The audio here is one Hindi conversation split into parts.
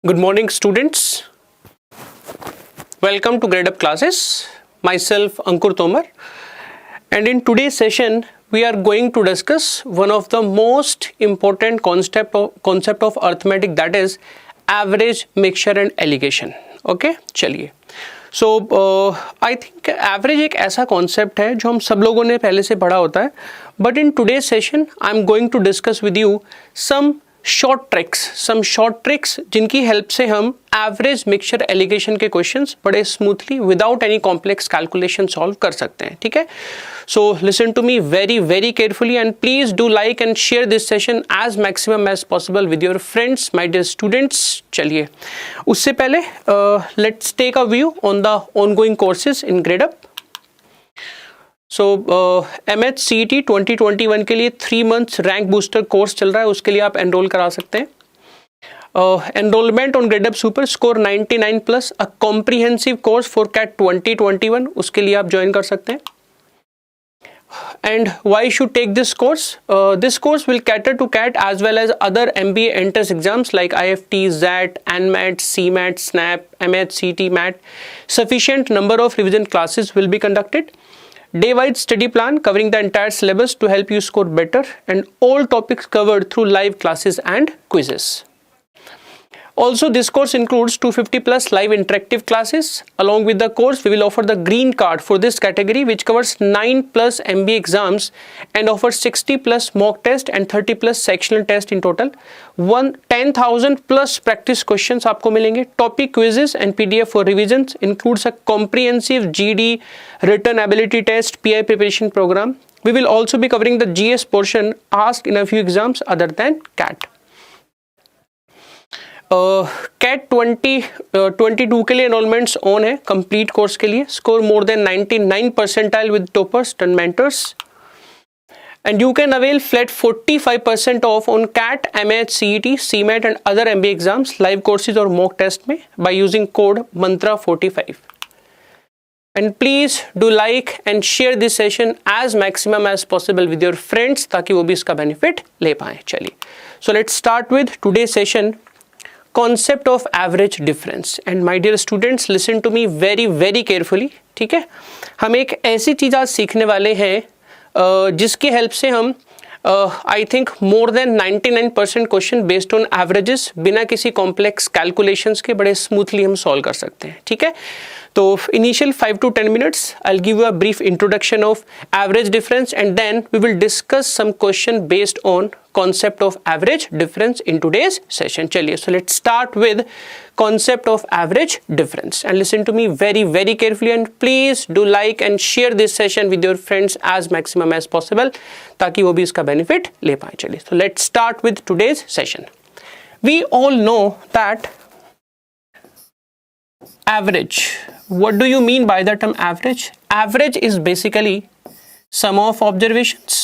Good morning, students. Welcome to Gradeup classes. Myself, Ankur Tomar. And in today's session, we are going to discuss one of the most important concept of arithmetic, that is average, mixture and alligation. Okay, चलिए. So I think average एक ऐसा concept है जो हम सब लोगों ने पहले से पढ़ा होता है. But in today's session, I am going to discuss with you some short tricks जिनकी हेल्प से हम एवरेज मिक्सचर एलिगेशन के क्वेश्चंस बड़े smoothly without any complex calculation solve कर सकते हैं. ठीक है, so listen to me very very carefully and please do like and share this session as maximum as possible with your friends, my dear students. चलिए, उससे पहले let's take a view on the ongoing courses in Gradeup. So MHCET 2021 के लिए 3 months रैंक बूस्टर कोर्स चल रहा है, उसके लिए आप एनरोल करा सकते हैं. Enrolment on Gradeup super score 99 plus a comprehensive course for CAT 2021, उसके लिए आप ज्वाइन कर सकते हैं. And why should take this course? This course will cater to CAT as well as other MBA entrance exams like IFT, ZAT, ANMAT, CMAT, SNAP, MHCET, MAT. Sufficient number of revision classes will be conducted. Day-wide study plan covering the entire syllabus to help you score better, and all topics covered through live classes and quizzes. Also, this course includes 250 plus live interactive classes. Along with the course, we will offer the green card for this category, which covers 9 plus MBA exams and offers 60 plus mock test and 30 plus sectional test in total. 10,000 plus practice questions आपको मिलेंगे. Topic quizzes and PDF for revisions includes a comprehensive GD written ability test PI preparation program. We will also be covering the GS portion asked in a few exams other than CAT. Cat 2022 के लिए एनरोलमेंट्स ऑन है कंप्लीट कोर्स के लिए. Score more than 99 percentile with toppers and mentors, and you can avail flat 45% of on cat, MHCET, CMAT and other MBA exams, live courses और मॉक टेस्ट में by using code मंत्रा45. And please do like and share this session as maximum as possible with your friends, ताकि वो भी इसका बेनिफिट ले पाए. चलिए, so let's start with today session, concept of average difference. And my dear students, listen to me very very carefully. ठीक है, हम एक ऐसी चीज़ आज सीखने वाले हैं जिसकी हेल्प से हम I think more than 99% question based on averages बिना किसी कॉम्प्लेक्स कैलकुलेशंस के बड़े स्मूथली हम सॉल्व कर सकते हैं. ठीक है, तो initial 5 to 10 minutes I'll give you a brief introduction of average difference, and then we will discuss some question based on concept of average difference in today's session. चलिए, so let's start with concept of average difference, and listen to me very very carefully, and please do like and share this session with your friends as maximum as possible, ताकि वो भी इसका benefit ले पाए. चलिए, so let's start with today's session. We all know that average. What do you mean by the term average? Average is basically sum of observations.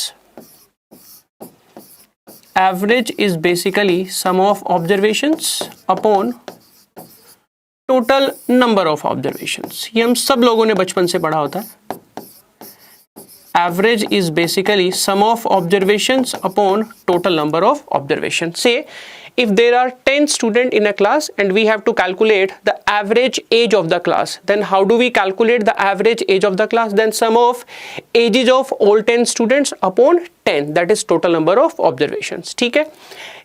Average is basically sum of observations upon total number of observations. ये हम सब लोगों ने बचपन से पढ़ा होता है. Average is basically sum of observations upon total number of observations. Say, if there are 10 students in a class and we have to calculate the average age of the class, then how do we calculate the average age of the class? Then sum of ages of all 10 students upon 10, that is total number of observations. ठीक है,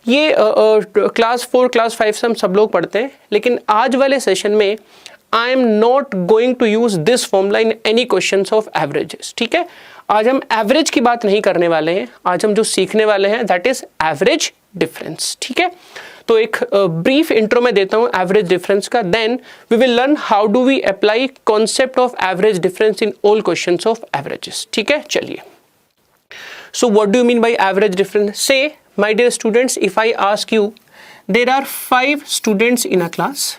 ये क्लास 4 क्लास 5 से हम सब लोग पढ़ते हैं, लेकिन आज वाले सेशन में I am not going to use this formula in any questions of averages. ठीक है, आज हम एवरेज की बात नहीं करने वाले हैं. आज हम जो सीखने वाले हैं दैट इज एवरेज डिफरेंस. ठीक है, तो एक ब्रीफ इंट्रो में देता हूं एवरेज डिफरेंस का, then we will learn how do we apply concept of average difference in all questions of averages. ठीक है, चलिए. So what do you mean by average difference? Say my dear students, if I ask you there are 5 students in a class,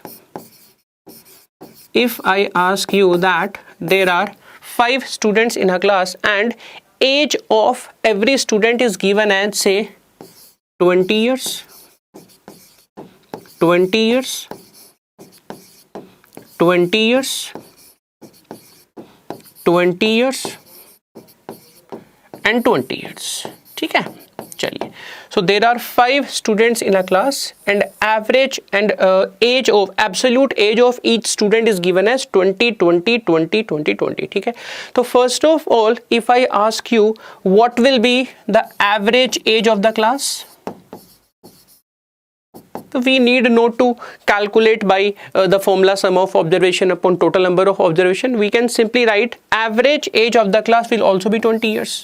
if I ask you that there are 5 students in a class and age of every student is given as say 20 years, 20 years, 20 years, 20 years and 20 years. ठीक है, चलिए. So there are 5 students in a class and average and absolute age of each student is given as 20, 20, 20, 20, 20. ठीक है, तो first of all if I ask you what will be the average age of the class, so we need not to calculate by the formula sum of observation upon total number of observation. We can simply write average age of the class will also be 20 years.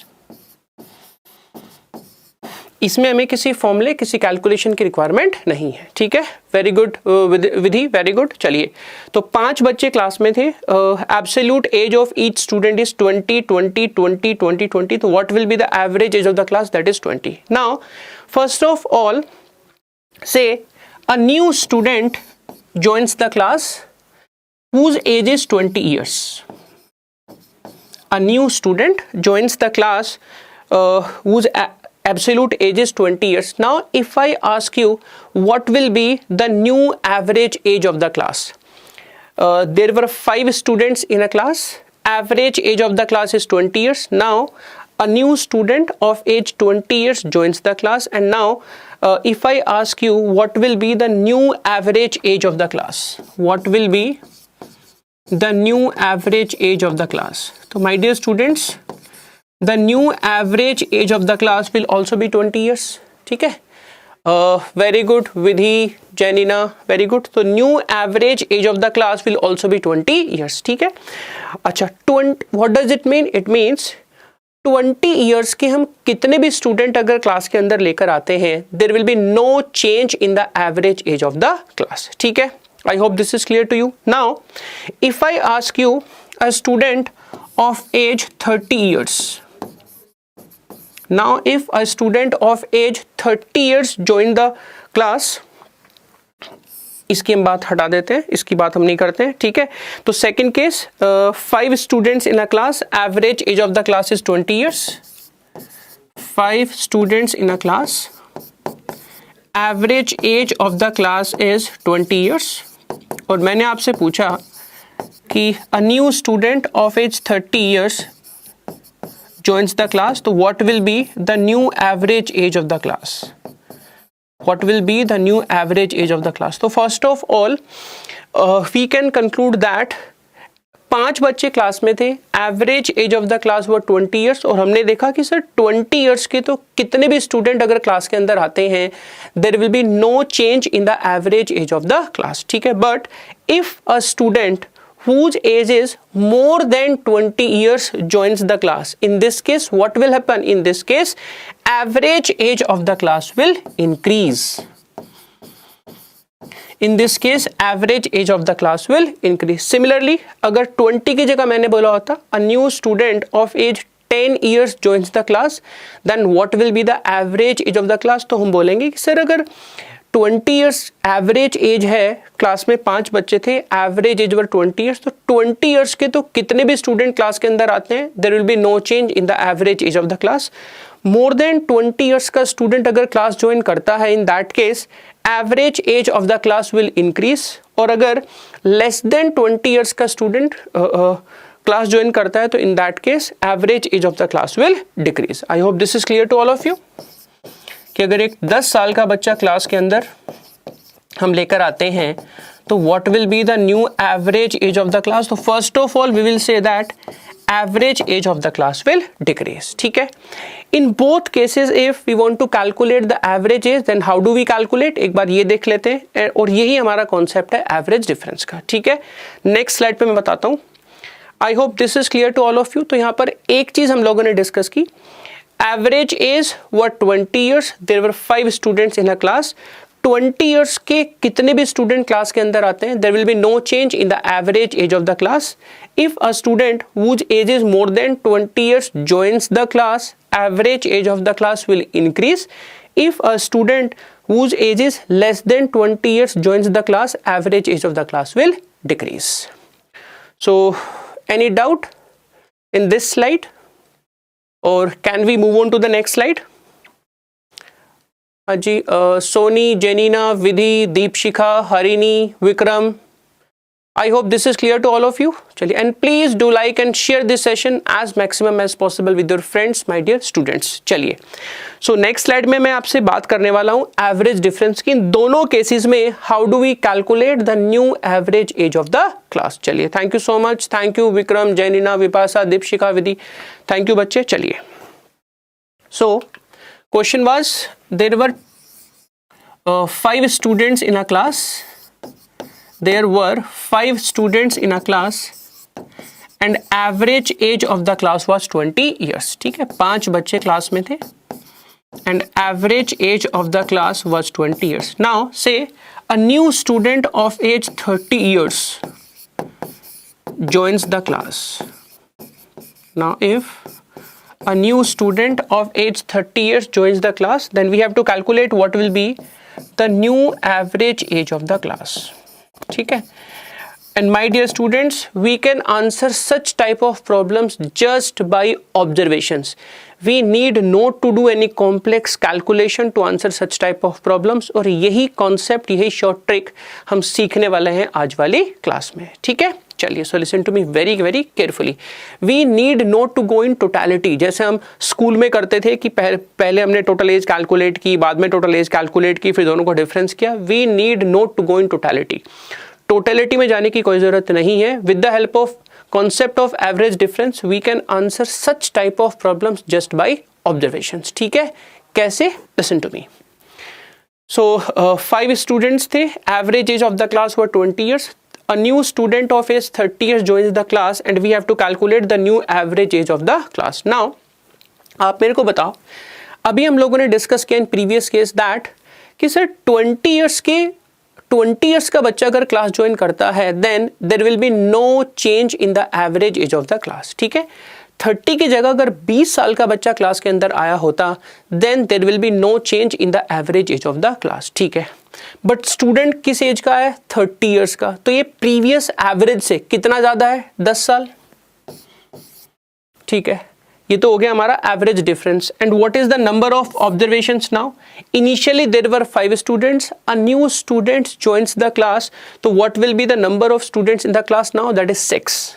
इसमें हमें किसी फॉर्मूले किसी कैलकुलेशन की रिक्वायरमेंट नहीं है. ठीक है, very good Vidhi, very good. चलिए, तो 5 बच्चे क्लास में थे. Absolute age of each student is 20, 20, 20, 20, 20. तो what will be the average age of the class? That is 20. Now first of all say a new student joins the class whose age is 20 years. A new student joins the class whose absolute age is 20 years. Now if I ask you what will be the new average age of the class, there were 5 students in a class. Average age of the class is 20 years. Now a new student of age 20 years joins the class, and now if I ask you what will be the new average age of the class, what will be the new average age of the class? So my dear students, the new average age of the class will also be 20 years. ठीक है, very good Vidhi, Janina, very good. So new average age of the class will also be 20 years. ठीक है, अच्छा 20, what does it mean? It means 20 years के हम कितने भी स्टूडेंट अगर क्लास के अंदर लेकर आते हैं, there will be no change in the average age of the class. ठीक है, I hope this is clear to you. Now if I ask you a student of age 30 years, now if a student of age 30 years join the class, इसकी हम बात हटा देते हैं, इसकी बात हम नहीं करते हैं. ठीक है, तो second case, 5 students in a class, average age of the class is 20 years. 5 students in a class, average age of the class is 20 years. और मैंने आपसे पूछा कि a new student of age 30 years joins the class, तो what will be the new average age of the class? What will be the new average age of the class? So first of all we can conclude that 5 बच्चे क्लास में थे, average age of the class वो 20 ईयर्स. और हमने देखा कि सर 20 ईयर्स के तो कितने भी स्टूडेंट अगर क्लास के अंदर आते हैं, there will be no change in the average age of the class. ठीक है, but if a student whose age is more than 20 years joins the class, in this case what will happen? In this case average age of the class will increase. In this case average age of the class will increase. Similarly अगर 20 की जगह मैंने बोला होता a new student of age 10 years joins the class, then what will be the average age of the class? तो हम बोलेंगे कि सर अगर 20 ईयर्स एवरेज एज है, क्लास में 5 बच्चे थे, एवरेज एज वर 20 ईयर्स, तो 20 ईयर्स के तो कितने भी स्टूडेंट क्लास के अंदर आते हैं, there will be no change in the average age of the class. More than 20 years का स्टूडेंट अगर क्लास ज्वाइन करता है, in that case average age of the class will increase. और अगर लेस देन 20 ईयर्स का स्टूडेंट क्लास ज्वाइन करता है, तो in that case average age of the class will decrease. I hope this is clear to all of you कि अगर एक 10 साल का बच्चा क्लास के अंदर हम लेकर आते हैं, तो what will be the new average age of the class? तो first of all we will say that average age of the class will decrease. ठीक है, in both cases if we want to calculate the average age, then how do we calculate, एक बार ये देख लेते हैं. और यही हमारा कॉन्सेप्ट है एवरेज डिफरेंस का. ठीक है, नेक्स्ट स्लाइड पे मैं बताता हूँ. I hope this is clear to all of you. तो यहाँ पर एक चीज हम लोगों ने डिस्कस की, average age were 20 years, there were 5 students in a class. 20 years के कितने भी स्टूडेंट क्लास के अंदर आते हैं, there will be no change in the average age of the class. If a student whose age is more than 20 years joins the class, average age of the class will increase. If a student whose age is less than 20 years joins the class, average age of the class will decrease. So any doubt in this slide? Or can we move on to the next slide? जी, Soni, Jenina, Vidhi, Deepshikha, Harini, Vikram, I hope this is clear to all of you. चलिए, and please do like and share this session as maximum as possible with your friends, my dear students. चलिए, so next slide में मैं आपसे बात करने वाला हूँ एवरेज डिफरेंस की. इन दोनों केसेस में how do we calculate the new average age of the class. चलिए, thank you so much. Thank you Vikram, Janina, Vipasha, Deepshika, Vidhi. Thank you बच्चे. चलिए, so question was there were 5 students in a class. There were 5 students in a class and average age of the class was 20 years. ठीक है, 5 बच्चे क्लास में थे and average age of the class was 20 years. Now say a new student of age 30 years joins the class. Now if a new student of age 30 years joins the class, then we have to calculate what will be the new average age of the class. ठीक है, and my dear students, we can answer such type of problems just by observations. We need not to do any complex calculation to answer such type of problems. और यही concept, यही short trick हम सीखने वाले हैं आज वाली क्लास में. ठीक है, चलिए, so listen to me very very carefully. We need not to go in totality. जैसे हम स्कूल में करते थे कि पहले हमने टोटल एज कैलकुलेट की, बाद में टोटल एज कैलकुलेट की, फिर दोनों को डिफरेंस किया. We need not to go in totality. Totality में जाने की कोई ज़रूरत नहीं है. With the help of concept of average difference we can answer such type of problems just by observations. ठीक है, कैसे? Listen to me. So 5 students थे. Average age of the class were 20 years. A new student of age 30 years joins the class and we have to calculate the new average age of the class. Now आप मेरे को बताओ, अभी हम लोगों ने डिस्कस किया इन प्रीवियस केस दैट कि सर 20 ईयर्स का बच्चा अगर क्लास ज्वाइन करता है then there will be no change in the average age of the class. ठीक है, 30 की जगह अगर 20 साल का बच्चा क्लास के अंदर आया होता then there will be no change in the average age of the class. ठीक है, बट स्टूडेंट किस एज का है? 30 ईयर्स का. तो ये प्रीवियस एवरेज से कितना ज्यादा है? 10 साल. ठीक है, ये तो हो गया हमारा average difference. And what is the number of observations now? Initially there were 5 students. A new student joins the class. तो what will be the number of students in the class now? That is 6.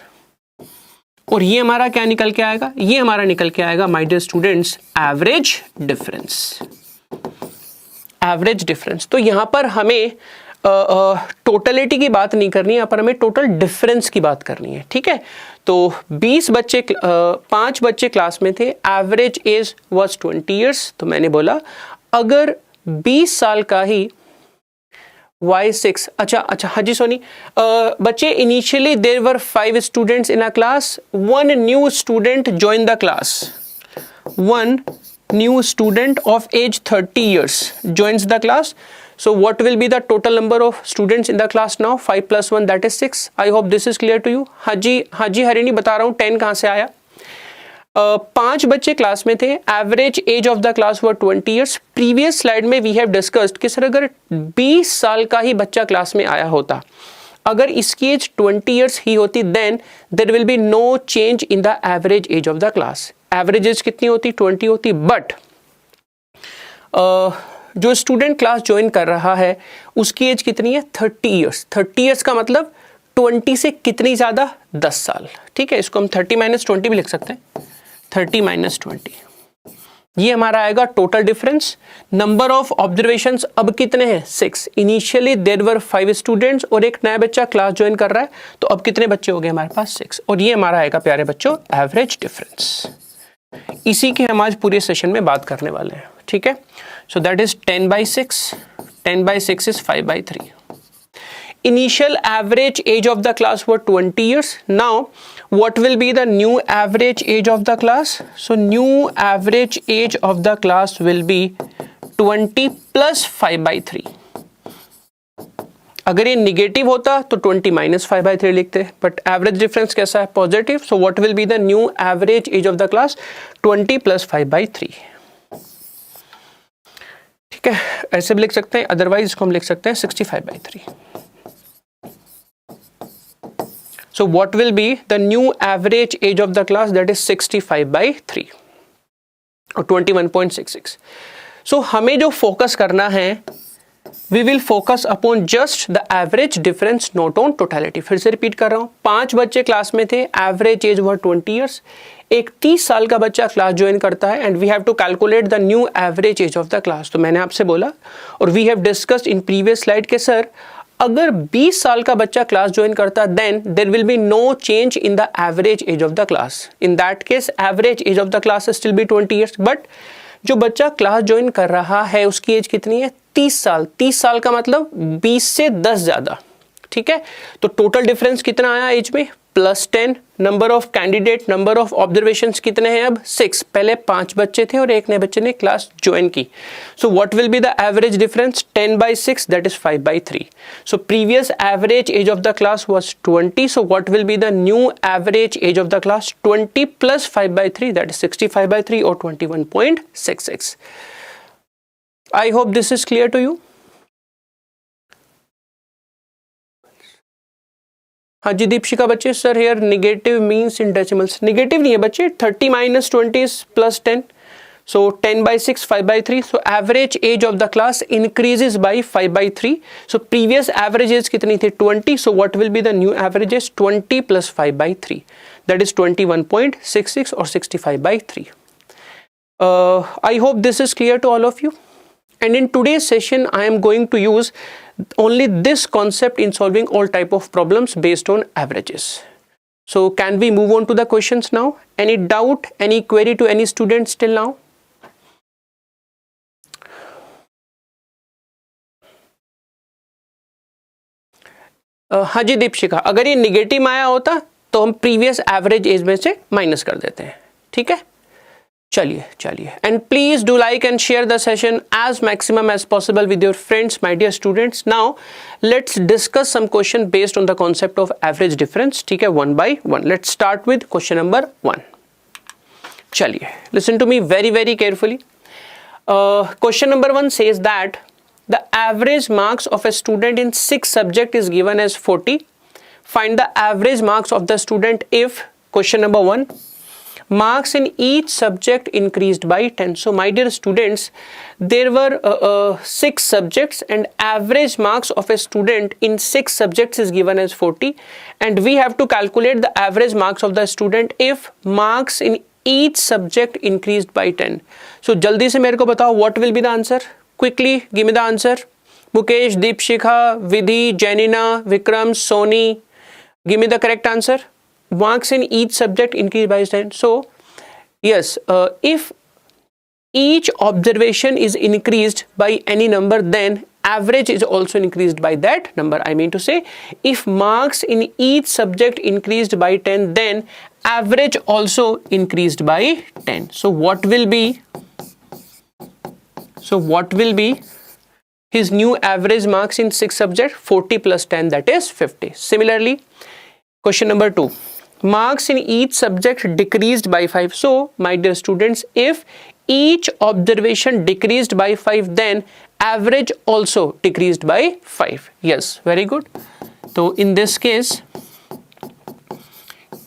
और ये हमारा क्या निकल के आएगा? ये हमारा निकल के आएगा my dear students average difference. Average difference. तो यहां पर हमें टोटलिटी की बात नहीं करनी है, यहाँ पर हमें टोटल डिफरेंस की बात करनी है. ठीक है, तो 5 बच्चे क्लास में थे. Average as was 20 years. तो मैंने बोला अगर 20 साल का ही y6. अच्छा, हाँ जी सोनी. बच्चे initially there were 5 students in a class. 1 new student join the class. 1 new student of age 30 years joins the class. So what will be the total number of students in the class now? 5 plus 1, that is 6. I hope this is clear to you. हाँ जी हरिणी, बता रहा हूँ 10 कहाँ से आया. 5 बच्चे क्लास में थे. Average age of the class were 20 years. Previous slide में वी हैव डिस्कस्ड कि सर अगर 20 साल का ही बच्चा क्लास में आया होता, अगर इसकी एज 20 ईयर्स ही होती then there will be no change in the average age of the class. Average age कितनी होती? 20 होती. बट जो स्टूडेंट क्लास ज्वाइन कर रहा है उसकी एज कितनी है? 30 ईयर्स. 30 ईयर्स का मतलब 20 से कितनी ज़्यादा? 10 साल. ठीक है, इसको हम 30 - 20 भी लिख सकते हैं. 30 - 20 ये हमारा आएगा total difference. Number of observations अब कितने हैं? 6. इनिशियली देयर वर 5 स्टूडेंट्स और एक नया बच्चा क्लास ज्वाइन कर रहा है, तो अब कितने बच्चे हो गए हमारे पास? 6. और ये हमारा आएगा प्यारे बच्चों एवरेज डिफरेंस. इसी की हम आज पूरे सेशन में बात करने वाले हैं. ठीक है, so that is 10/6. 10/6 is 5/3. Initial average age of the class were 20 years. Now, what will be the new average age of the class? So, new average age of the class will be 20 plus 5/3. अगर ये निगेटिव होता तो 20 - 5/3 लिखते, बट एवरेज डिफरेंस कैसा है? Positive. So what will be the new average age of the class? 20 plus 5/3. ठीक है, ऐसे भी लिख सकते हैं, अदरवाइज इसको हम लिख सकते हैं 65/3. So what will be the new average age of the class? That is 65/3 or 21.66. So हमें जो फोकस करना है we will focus upon just the average difference, not on totality. फिर से रिपीट कर रहा हूँ, 5 बच्चे क्लास में थे, एवरेज एज हुआ 20 ईयर्स, एक 30 साल का बच्चा क्लास ज्वाइन करता है and we have to calculate the new average age of the class. तो मैंने आपसे बोला और we have discussed in previous slide के सर अगर 20 साल का बच्चा क्लास ज्वाइन करता then there will be no change in the average age of the class. In that case average age of the class still be 20 years, but जो बच्चा क्लास ज्वाइन कर रहा है उसकी एज कितनी है? 30 साल. 30 साल का मतलब 20 से 10 ज्यादा. ठीक है, तो टोटल डिफरेंस कितना आया एज में? +10. Number of candidate, number of observations कितने हैं अब? 6. पहले 5 बच्चे थे और एक नए बच्चे ने क्लास ज्वाइन की. सो what will be the average difference? 10/6 that is 5/3. So previous average age of the class was 20. So what will be the new average age of the class? 20 + 5/3 that is 65/3 और 21.66. I hope this is clear to you. हाँ जी दीपशिका बच्चे, sir here negative means in decimals. Negative नहीं है बच्चे, 30 - 20 + 10. So 10/6 5/3. So average age of the class increases by 5/3. So previous average age कितनी थी? 20. So what will be the new average age? 20 + 5/3 that is 21.66 or 65/3. I hope this is clear to all of you. And in today's session, I am going to use only this concept in solving all type of problems based on averages. So can we move on to the questions now? Any doubt, any query to any students till now? हाँ जी दीपशिका, अगर ये निगेटिव आया होता तो हम प्रीवियस एवरेज एज में से माइनस कर देते हैं. ठीक है, चलिए चलिए. And please do like and share the session as maximum as possible with your friends, my dear students. Now let's discuss some question based on the concept of average difference. ठीक है, 1 by 1. Let's start with question number 1. चलिए, listen to me very very carefully. Question number 1 says that the average marks of a student in 6 subjects is given as 40. Find the average marks of the student if, question number 1, marks in each subject increased by 10. So my dear students, there were 6 subjects and average marks of a student in 6 subjects is given as 40, and we have to calculate the average marks of the student if marks in each subject increased by 10. So जल्दी से मेरे को बताओ what will be the answer? Quickly give me the answer. Mukesh, Deepshikha, Vidhi, Janina, Vikram, Soni, give me the correct answer. Marks in each subject increase by 10. So yes, if each observation is increased by any number, then average is also increased by that number. I mean to say, if marks in each subject increased by 10, then average also increased by 10. So what will be his new average marks in 6 subjects? 40 + 10 that is 50. Similarly, question number 2, marks in each subject decreased by 5. So my dear students, if each observation decreased by 5, then average also decreased by 5. Yes, very good. So in this case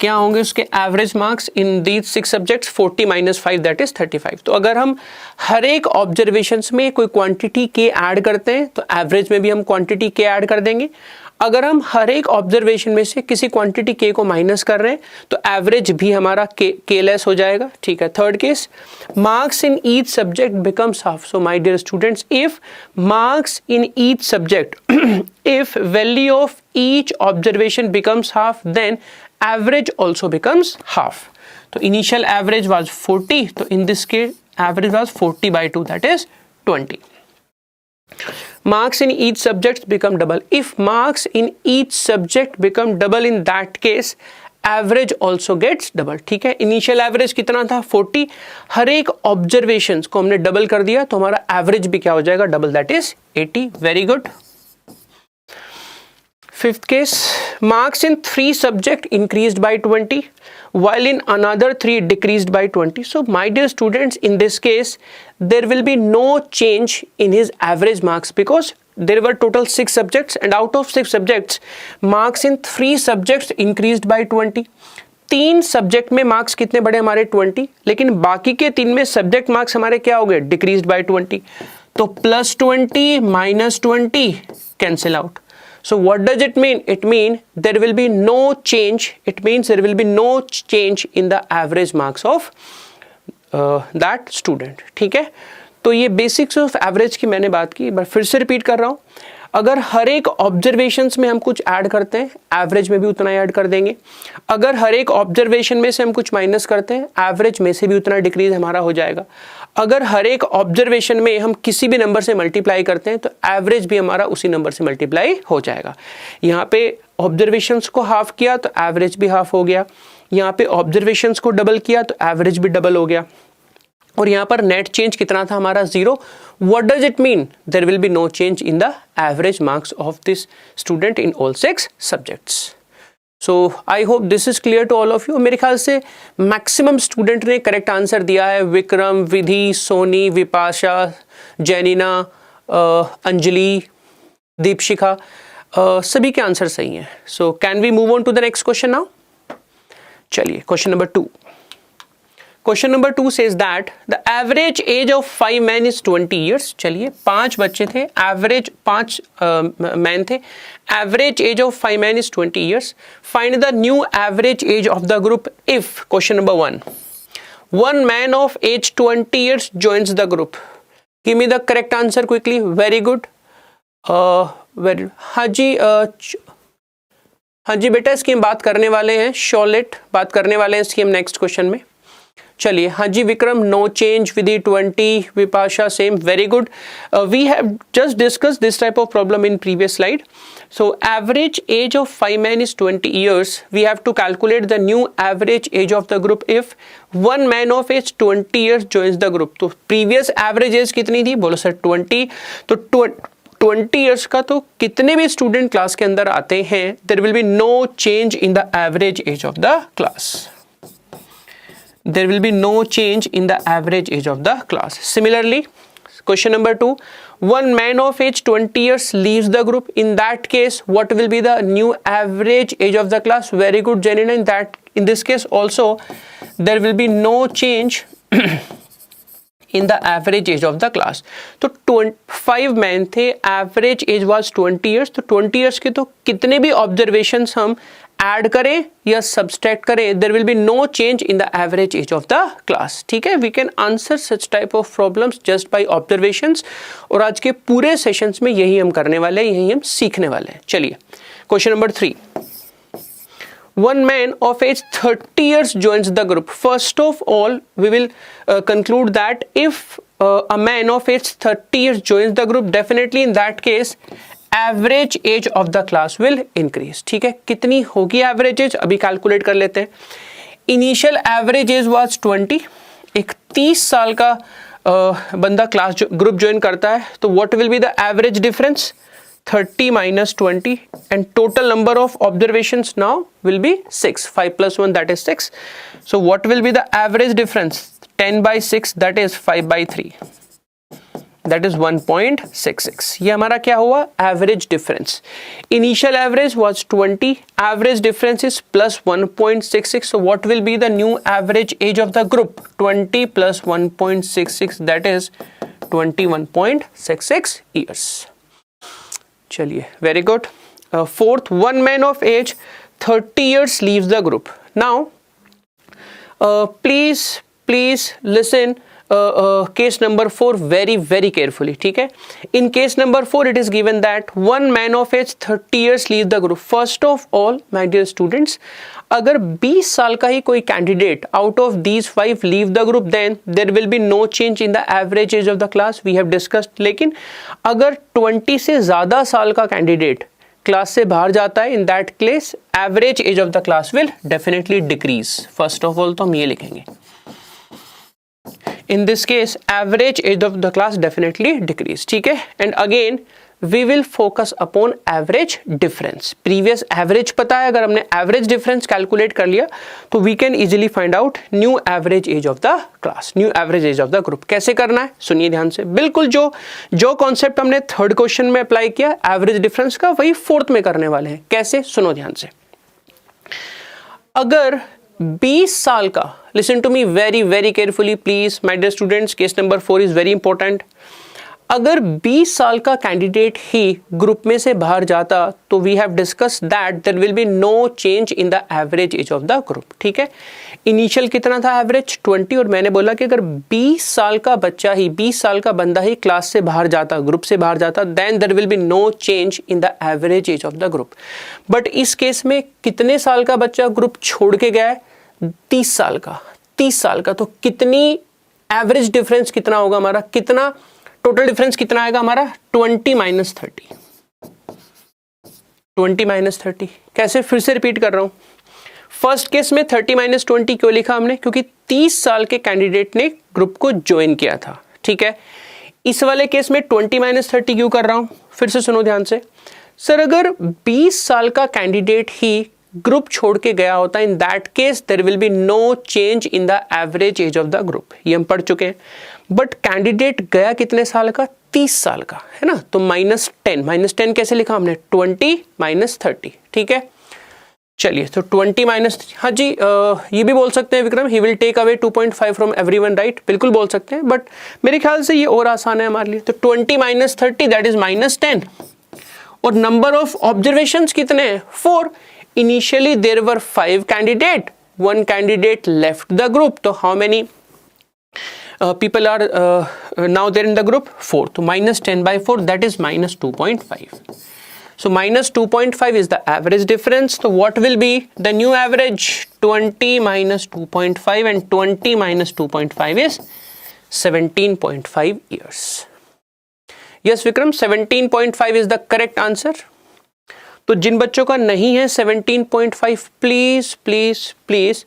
क्या होंगे उसके average marks in these 6 subjects? 40 - 5 that is 35. तो अगर हम हर एक ऑब्जर्वेशंस में कोई क्वांटिटी के ऐड करते हैं तो एवरेज में भी हम क्वांटिटी के ऐड कर देंगे. अगर हम हर एक ऑब्जर्वेशन में से किसी क्वांटिटी के को माइनस कर रहे हैं तो एवरेज भी हमारा के लेस हो जाएगा. ठीक है. Third case, marks in each subject becomes half. So my dear students, if marks in each subject, if value of each observation becomes half, then average also becomes half. So initial average was 40. So in this case average was 40/2 that is 20. Marks in each subject become double. If marks in each subject become double, in that case average also gets double. ठीक है. Initial average कितना था? 40. हर एक observations को हमने double कर दिया तो हमारा average भी क्या हो जाएगा? double, that is 80. Very good. Fifth case, marks in 3 subjects increased by 20 while in another 3 decreased by 20. So my dear students, in this case there will be no change in his average marks because there were total 6 subjects and out of 6 subjects marks in 3 subjects increased by 20. 3 subject में मार्क्स कितने बढ़े हमारे? 20. लेकिन बाकी के 3 में सब्जेक्ट मार्क्स हमारे क्या हो गए? Decreased bye 20. तो +20 -20 cancel out. So what does it mean? It means there will be no change. It means there will be no change in the average marks of that student. ठीक है, तो ये बेसिक्स ऑफ एवरेज की मैंने बात की, बट फिर से रिपीट कर रहा हूँ. अगर हर एक ऑब्जर्वेशंस में हम कुछ ऐड करते हैं, एवरेज में भी उतना ही ऐड कर देंगे. अगर हर एक ऑब्जर्वेशन में से हम कुछ माइनस करते हैं, एवरेज में से भी उतना डिक्रीज हमारा हो जाएगा. अगर हर एक ऑब्जर्वेशन में हम किसी भी नंबर से मल्टीप्लाई करते हैं तो एवरेज भी हमारा उसी नंबर से मल्टीप्लाई हो जाएगा. यहाँ पे ऑब्जर्वेशंस को हाफ किया तो एवरेज भी हाफ हो गया. यहाँ पे ऑब्जर्वेशंस को डबल किया तो एवरेज भी डबल हो गया. और यहाँ पर नेट चेंज कितना था हमारा? 0. What does it mean? There will be no change in the average marks of this student in all 6 subjects. So I hope this is clear to all of you. मेरे ख्याल से मैक्सिमम स्टूडेंट ने करेक्ट आंसर दिया है. विक्रम, विधि, सोनी, विपाशा, जैनिना, अंजलि, दीपशिखा, सभी के आंसर सही हैं. So can we move on to the next question now? चलिए, question number 2. Question number 2 says that the average age of 5 men is 20 years. चलिए, 5 बच्चे थे, एवरेज 5 मैन थे. Average age of 5 men is 20 years. Find the new average age of the group if, question number 1, one man of age 20 years joins the group. Give me the correct answer quickly. Very good. हाँ जी बेटा, इसकी हम बात करने वाले हैं. शॉलेट बात करने वाले हैं इसकी हम नेक्स्ट क्वेश्चन में. चलिए, हाँ जी Vikram, no change. Vidhi 20, Vipasha same. Very good. We have just discuss this type of problem in previous slide. So average age of 5 men is 20 years. We have to calculate the new average age of the group if one man of age 20 years joins the group. तो प्रीवियस एवरेज एज कितनी थी? बोलो सर 20. तो 20 years का तो कितने भी स्टूडेंट क्लास के अंदर आते हैं, there will be no change in the average age of the class. There will be no change in the average age of the class. Similarly, question number 2, one man of age 20 years leaves the group. In that case, what will be the new average age of the class? Very good, Janina. In this case also, there will be no change in the average age of the class. तो 5 men थे, average age was 20 years. तो 20 years के तो कितने भी observations हम ऐड करें या सब्सट्रैक्ट करें, there will be no change in the average age of the class. ठीक है, we can answer such type of problems just by observations. और आज के पूरे सेशंस में यही हम करने वाले हैं, यही हम सीखने वाले हैं. चलिए, question number 3. One man of age 30 years joins the group. First of all, we will conclude that if a man of age 30 years joins the group, definitely in that case, average age of the class will increase. ठीक है, कितनी होगी एवरेज एज? अभी कैलकुलेट कर लेते हैं. Initial average age was 20. एक 30 साल का बंदा क्लास ग्रुप ज्वाइन करता है, तो what will be the average difference? 30 minus 20, and total number of observations now will be 6. 5 plus 1, that is 6. So what will be the average difference? 10 by 6, that is 5 by 3. That is 1.66. ये हमारा क्या हुआ? Average difference. Initial average was 20. Average difference is plus 1.66. So what will be the new average age of the group? 20 plus 1.66, that is 21.66 years. चलिए, very good. Fourth, one man of age 30 years leaves the group. Now, please listen. Case number 4 very carefully. ठीक है, in case number 4 it is given that one man of age 30 years leave the group. First of all, my dear students, अगर 20 साल का ही कोई candidate out of these 5 leave the group, then there will be no change in the average age of the class. We have discussed. लेकिन अगर 20 से ज़्यादा साल का कैंडिडेट क्लास से बाहर जाता है, in that case average age of the class will definitely decrease. First of all तो हम ये लिखेंगे. In this case, average age of the class definitely decrease. ठीक है, and again we will focus upon average difference. Previous average पता है, अगर हमने average difference calculate कर लिया तो we can easily find out new average age of the class, new average age of the group. कैसे करना है? सुनिए ध्यान से. बिल्कुल जो कॉन्सेप्ट हमने थर्ड क्वेश्चन में अप्लाई किया एवरेज डिफरेंस का, वही फोर्थ में करने वाले हैं. कैसे? सुनो ध्यान से. अगर 20 साल का, listen to me very carefully please my dear students, case number 4 is very important. अगर 20 साल का कैंडिडेट ही ग्रुप में से बाहर जाता तो we have discuss that there will be no change in the average age of the group. ठीक है, इनिशियल कितना था एवरेज 20, और मैंने बोला कि अगर 20 साल का बच्चा ही 20 साल का बंदा ही क्लास से बाहर जाता, ग्रुप से बाहर जाता, then there will be no change in the average age of the group. But इस केस में कितने साल का बच्चा ग्रुप छोड़ के गया है? 30 साल का। 30 साल का, तो कितनी एवरेज डिफरेंस कितना होगा हमारा, कितना टोटल डिफरेंस कितना आएगा हमारा? 20 माइनस 30। 20 माइनस 30 कैसे? फिर से रिपीट कर रहा हूं। फर्स्ट केस में 30 माइनस 20 क्यों लिखा हमने? क्योंकि 30 साल के कैंडिडेट ने ग्रुप को ज्वाइन किया था। ठीक है, इस वाले केस में 20 माइनस 30 क्यों कर रहा हूं? फिर से सुनो ध्यान से। सर अगर 20 साल का कैंडिडेट ही ग्रुप छोड़ के गया होता, in that case there will be no change in the average age of the group, ये हम पढ़ चुके हैं। बट कैंडिडेट गया कितने साल का? 30 साल का, है ना, तो माइनस 10 कैसे लिखा हमने? 20 माइनस 30। ठीक है, चलिए, तो 20 माइनस, हाँ जी, ये भी बोल सकते हैं Vikram, he will take away 2.5 from everyone, right, बिल्कुल बोल सकते हैं, बट मेरे ख्याल से ये और आसान है हमारे लिए। तो 20 माइनस 30 दैट इज माइनस 10, और नंबर ऑफ ऑब्जर्वेशंस कितने हैं? 4। Initially there were 5 candidates, 1 candidate left the group, so how many people are now there in the group? 4. So minus 10 by 4, that is minus 2.5. So minus 2.5 is the average difference. So what will be the new average? 20 minus 2.5, and 20 minus 2.5 is 17.5 years. Yes Vikram, 17.5 is the correct answer. तो जिन बच्चों का नहीं है 17.5, please please please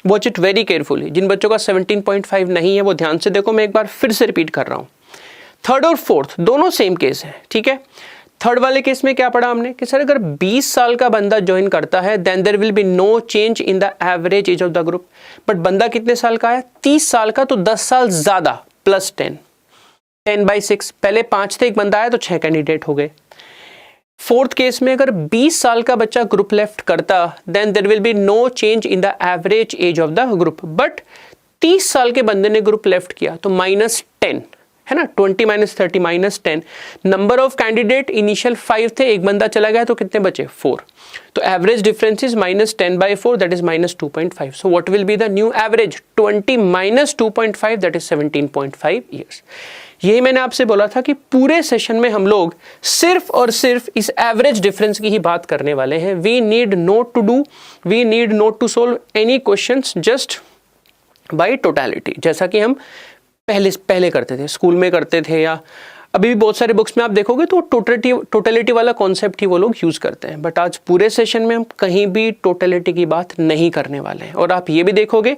watch it very carefully. जिन बच्चों का 17.5 नहीं है वो ध्यान से देखो, मैं एक बार फिर से रिपीट कर रहा हूं। थर्ड और फोर्थ दोनों सेम केस है। ठीक है, थर्ड वाले केस में क्या पढ़ा हमने कि सर अगर 20 साल का बंदा ज्वाइन करता है then there will be no change in the average age of the group. But बंदा कितने साल का है? 30 साल का, तो 10 साल ज्यादा प्लस 10 by 6, पहले 5 थे, एक बंदा आया तो 6 कैंडिडेट हो गए। फोर्थ केस में अगर 20 साल का बच्चा ग्रुप लेफ्ट करता then there will be no change in the average age of the group. But 30 साल के बंदे ने ग्रुप लेफ्ट किया तो माइनस 10, है ना, 20 minus 30 minus 10। Number of candidate initial 5 थे, एक बंदा चला गया तो कितने बचे? 4। तो average difference is minus 10 by 4, that is minus 2.5। So what will be the new average? 20 minus 2.5, that is 17.5 years. यही मैंने आपसे बोला था कि पूरे सेशन में हम लोग सिर्फ और सिर्फ इस एवरेज डिफरेंस की ही बात करने वाले हैं। We need not to solve any questions just by totality, जैसा कि हम पहले करते थे, स्कूल में करते थे, या अभी भी बहुत सारे बुक्स में आप देखोगे तो टोटलिटी वाला कॉन्सेप्ट ही वो लोग यूज करते हैं। बट आज पूरे सेशन में हम कहीं भी टोटलिटी की बात नहीं करने वाले हैं। और आप ये भी देखोगे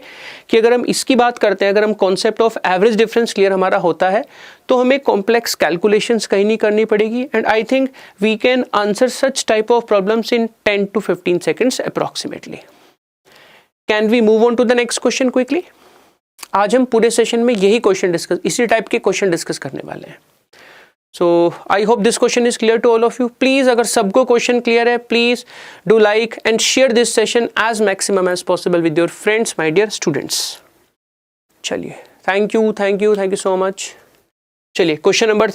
कि अगर हम इसकी बात करते हैं, अगर हम concept of average difference clear हमारा होता है तो हमें कॉम्प्लेक्स कैलकुलेशंस कहीं नहीं करनी पड़ेगी। And I think we can answer such type of problems in 10 to 15 seconds approximately. Can we move on to the next question quickly? आज हम पूरे सेशन में यही क्वेश्चन डिस्कस, इसी टाइप के क्वेश्चन डिस्कस करने वाले हैं। So I hope this question is clear to all of you. Please अगर सबको क्वेश्चन क्लियर है, please do like and share this session as maximum as possible with your friends, my dear students. चलिए, थैंक यू सो मच। चलिए, question number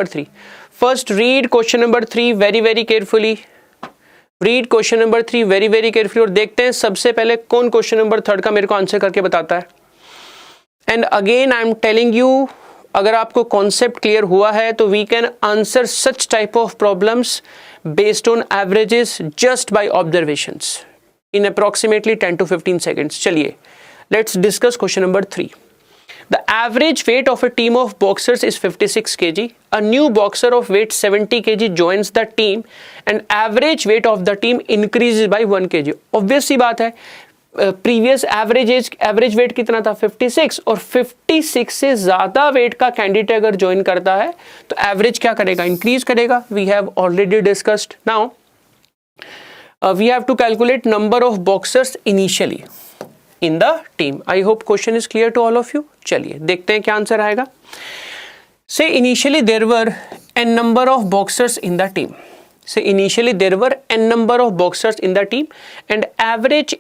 3। First read question number 3 very carefully. Read question number 3 very carefully, और देखते हैं सबसे पहले कौन क्वेश्चन नंबर 3 का मेरे को आंसर करके बताता है। And again I am telling you, अगर आपको कॉन्सेप्ट क्लियर हुआ है तो we can answer such type of problems based on averages just by observations in approximately 10 to 15 seconds। चलिए, let's discuss question number 3। The average weight of a team of boxers is 56 kg. A new boxer of weight 70 kg joins the team and average weight of the team increases by 1 kg. Obvious सी बात है, प्रीवियस एवरेज वेट कितना था? 56, और 56 से ज्यादा वेट का कैंडिडेट अगर ज्वाइन करता है तो एवरेज क्या करेगा? इंक्रीज करेगा। We have already discussed. Now we have to calculate number of boxers initially in the team. I hope question is clear to all of you. चलिए देखते हैं क्या आंसर आएगा। Say initially there were n number of boxers in the team. So initially there were n number of boxers in the team and average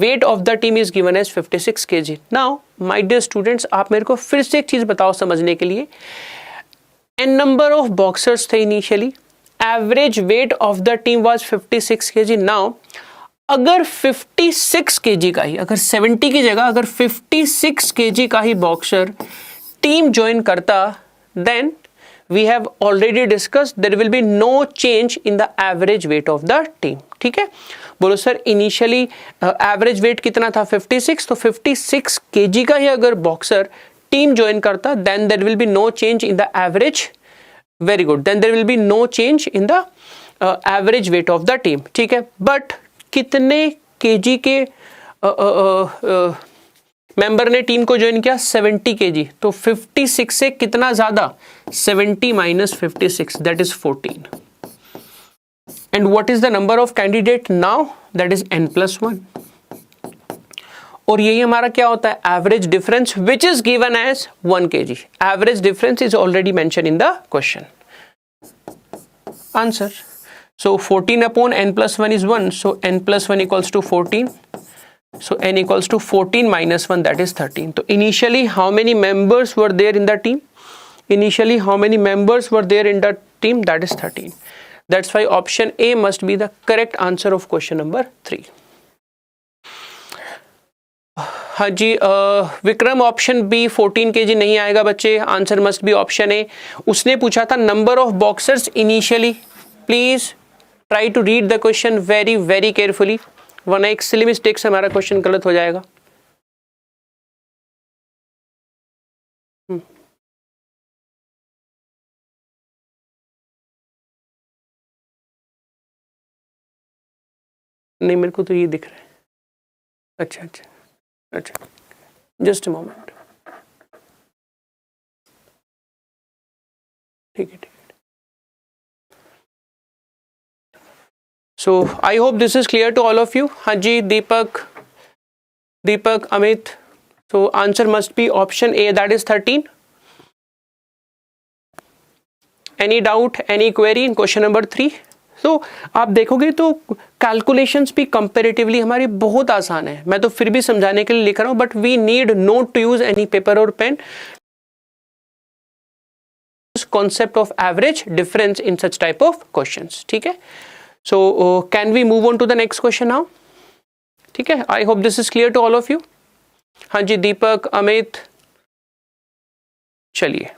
weight of the team is given as 56 kg. Now my dear students, आप मेरे को फिर से एक चीज बताओ समझने के लिए, n number of boxers थे initially, average weight of the team was 56 kg. Now अगर 56 kg का ही, अगर 70 की जगह अगर 56 kg का ही बॉक्सर टीम ज्वाइन करता, then we have already discussed there will be no change in the average weight of the team. ठीक है, बोलो सर इनिशियली एवरेज वेट कितना था 56, तो 56 kg का ही अगर बॉक्सर टीम ज्वाइन करता then there will be no change in the average. Very good, then there will be no change in the average weight of the team. ठीक है, बट कितने केजी के मेंबर ने टीम को ज्वाइन किया? 70 केजी, तो 56 से कितना ज्यादा? 70 minus 56, that is 14. And what is the number of candidate now? That is n+1. और यही हमारा क्या होता है? Average difference which is given as 1 kg. Average difference is already mention in the question answer. So 14 upon n+1 is 1. So n+1 equals to 14. So n equals to 14 minus 1, that is 13. So initially how many members were there in the team? Initially how many members were there in the team? That is 13. That's why option A must be the correct answer of question number 3. हाँ जी, विक्रम ऑप्शन बी 14 kg नहीं आएगा बच्चे, answer must be option A. उसने पूछा था number of boxers initially. Please try to read the question very very carefully, वरना एक सिली मिस्टेक से हमारा क्वेश्चन गलत हो जाएगा. नहीं मेरे को तो ये दिख रहा है. अच्छा अच्छा अच्छा, जस्ट अ मोमेंट. ठीक है ठीक है. So I hope this is clear to all of you. हाँ जी, दीपक, Amit. So answer must be option A, that is 13. Any doubt, any query in question number 3? So आप देखोगे तो कैलकुलेशंस भी कंपैरेटिवली हमारी बहुत आसान है. मैं तो फिर भी समझाने के लिए लिख रहा हूँ, but we need not to use any paper और pen. Concept of average difference in such type of questions. ठीक है. So can we move on to the next question now? ठीक है, I hope this is clear to all of you. हाँ जी, दीपक, अमित, चलिए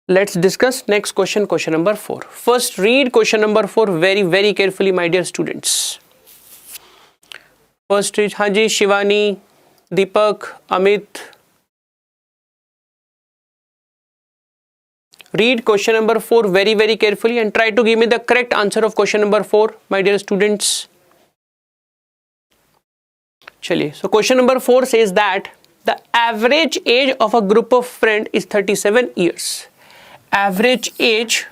let's discuss next question, question number 4. First read question number 4 very very carefully my dear students. First read. हाँ जी, शिवानी, दीपक, Amit, read question number 4 very very carefully and try to give me the correct answer of question number 4 my dear students. चलिए, so question number 4 says that the average age of a group of friends is 37 years. Average age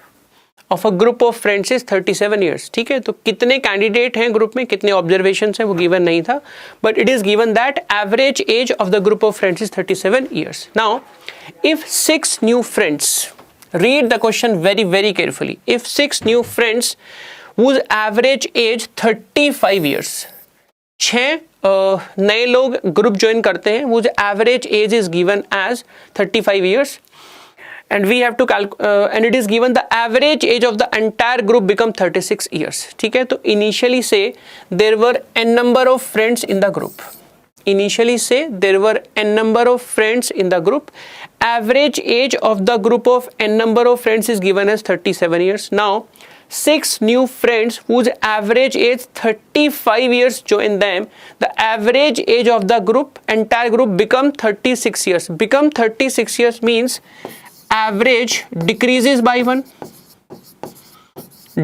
of a group of friends is 37 years. ठीक है, तो कितने कैंडिडेट हैं ग्रुप में, कितने ऑब्जर्वेशंस हैं वो गिवन नहीं था, but it is given that average age of the group of friends is 37 years. Now if 6 new friends, read the question very very carefully, if 6 new friends whose average age 35 years, 6 नए लोग ग्रुप ज्वाइन करते हैं whose average age is given as 35 years and we have to and it is given the average age of the entire group become 36 years. ठीक है, तो initially say there were n number of friends in the group. Initially say there were n number of friends in the group. Average age of the group of n number of friends is given as 37 years. Now 6 new friends whose average age 35 years join them. The average age of the group, entire group, become 36 years. Become 36 years means average decreases by 1.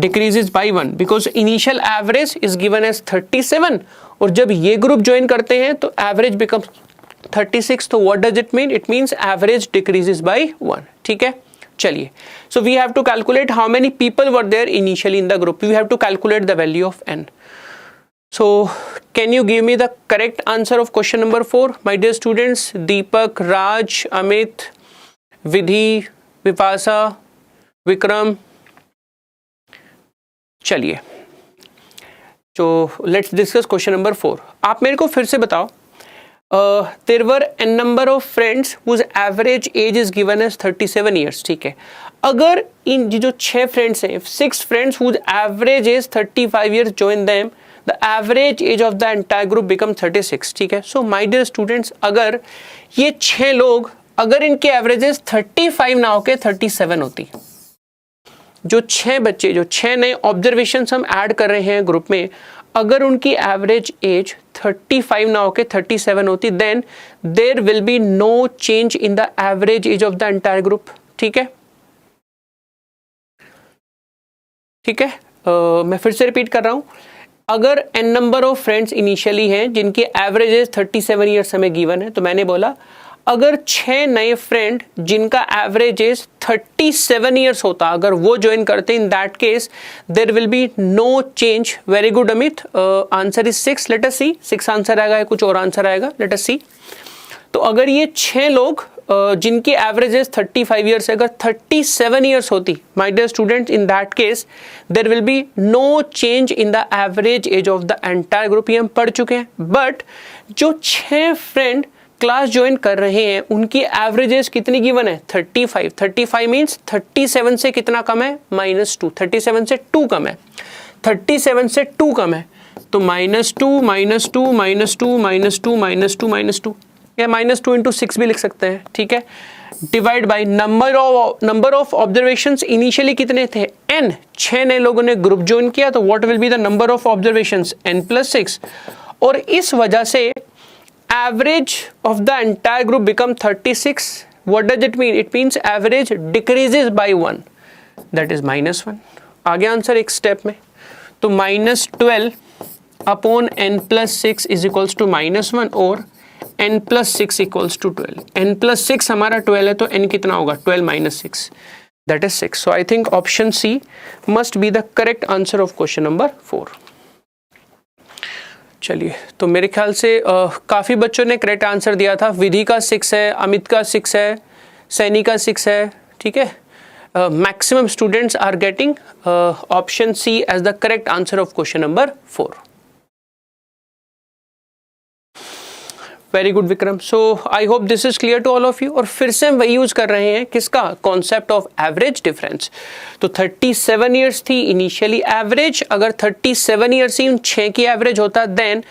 Decreases by 1 because initial average is given as 37 और जब ये ग्रुप ज्वाइन करते हैं तो एवरेज बिकम्स 36. तो what does it mean? It means average decreases by 1. ठीक है, चलिए. So we have to calculate how many people were there initially in the group. We have to calculate the value of n. So can you give me the correct answer of question number 4 my dear students? Deepak, Raj, Amit, Vidhi, Vipasa, Vikram, चलिए तो लेट्स डिस्कस क्वेश्चन नंबर 4। आप मेरे को फिर से बताओ, there were n number of friends whose average age is given as 37 years. ठीक है, अगर इन जो 6 फ्रेंड्स हैं, 6 friends whose average age 35 years join them, the average age of the entire group become 36। ठीक है, सो माय डियर स्टूडेंट्स, अगर ये 6 लोग, अगर इनके एवरेजेस 35 ना होके 37 होती, जो 6 बच्चे, जो 6 नए ऑब्जर्वेशंस हम ऐड कर रहे हैं ग्रुप में, अगर उनकी एवरेज एज 35 ना होके 37 होती, then there will be no change in the average age of the entire group. ठीक है, ठीक है, मैं फिर से रिपीट कर रहा हूं, अगर n number of friends initially हैं जिनकी एवरेज एज 37 ईयर्स हमें गिवन है, तो मैंने बोला अगर 6 नए फ्रेंड जिनका एवरेज एज 37 ईयर्स होता, अगर वो ज्वाइन करते, in that case there will be no change. Very good Amit, answer is 6। Let us see, 6 answer आएगा या कुछ और आंसर आएगा, लेट अस सी। तो अगर ये 6 लोग जिनकी एवरेज एज 35 ईयर्स है, अगर 37 ईयर्स होती, my dear students, in that case there will be no change in the average age of the entire group. ये हम पढ़ चुके हैं। बट जो 6 फ्रेंड क्लास ज्वाइन कर रहे हैं, उनकी एवरेज एज कितनी गिवन है? 35। 35 मीन्स 37 से कितना कम है? -2। 37 से 2 कम है, 37 से 2 कम है, तो -2 -2 -2 -2 -2 या -2 इंटू 6 भी लिख सकते हैं। ठीक है, divide by number of observations initially कितने थे? n। 6 नए लोगों ने ग्रुप ज्वाइन किया, तो what will be the number of observations? n+6। और इस वजह से average of the entire group become 36. What does it mean? It means average decreases by 1. That is -1. आगे आंसर एक स्टेप में, तो -12 upon n+6 is equals to -1 और n+6 इक्वल्स टू 12। n+6 हमारा 12 है, तो n कितना होगा? 12 - 6, that is 6. So I think option C must be the correct answer of question number 4. चलिए, तो मेरे ख्याल से काफ़ी बच्चों ने करेक्ट आंसर दिया था। विधि का 6 है, अमित का 6 है, सैनी का 6 है। ठीक है, maximum students are getting option C as the correct answer of question number 4। Very good Vikram, so I hope this is clear to all of you. और फिर से हम वही यूज कर रहे हैं, किसका? Concept of average difference. तो 37 ईयर्स थी इनिशियली एवरेज, अगर 37 ईयर्स ही उन 6 की एवरेज होता, देन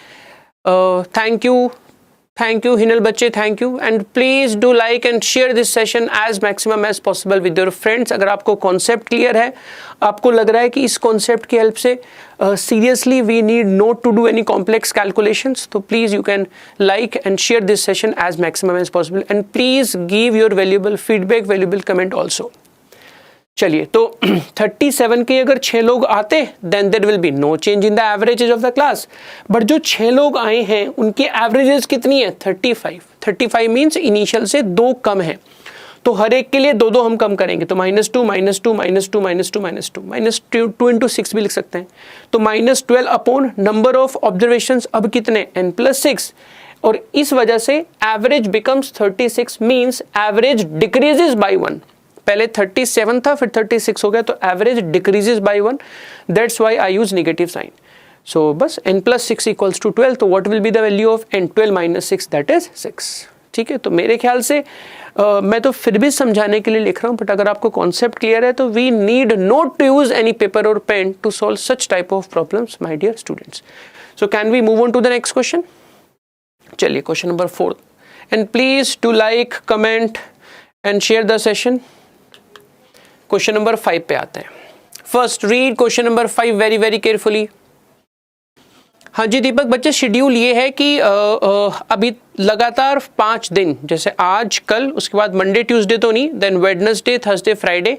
थैंक यू हिनल बच्चे, thank you. And please do like and share this session as maximum as possible with your friends. अगर आपको कॉन्सेप्ट क्लियर है, आपको लग रहा है कि इस कॉन्सेप्ट की हेल्प से seriously we need not to do any complex calculations, तो please you can like and share this session as maximum as possible and please give your valuable feedback, valuable comment also। चलिए, तो 37 के अगर 6 लोग आते, then there will be no change in the average age of the class। But जो 6 लोग आए हैं, उनकी एवरेजेस कितनी है? 35। 35 मीन्स इनिशियल से 2 कम है, तो हर एक के लिए 2 हम कम करेंगे, तो -2 -2 -2 -2 -2 इंटू 6 भी लिख सकते हैं। तो -12 अपॉन नंबर ऑफ ऑब्जर्वेशंस अब कितने? n+6। और इस वजह से average becomes 36 means average decreases by 1। पहले 37 था, फिर 36 हो गया, तो average decreases by 1। That's why I use negative sign. So बस n+6 इक्वल्स टू 12, तो what will be the value of n? 12 - 6, that is 6। ठीक है, तो मेरे ख्याल से मैं तो फिर भी समझाने के लिए लिख रहा हूँ, बट अगर आपको कॉन्सेप्ट क्लियर है, तो we need not to use any paper और pen to solve such type of problems my dear students. So can we move on to the next question? चलिए, question number 4, and please to like, comment and share the session. Question number 5 पे आते हैं। First read question number 5 very very carefully. हाँ जी दीपक बच्चे, शेड्यूल ये है कि अभी लगातार 5 दिन, जैसे आज कल, उसके बाद मंडे ट्यूसडे तो नहीं, then Wednesday Thursday Friday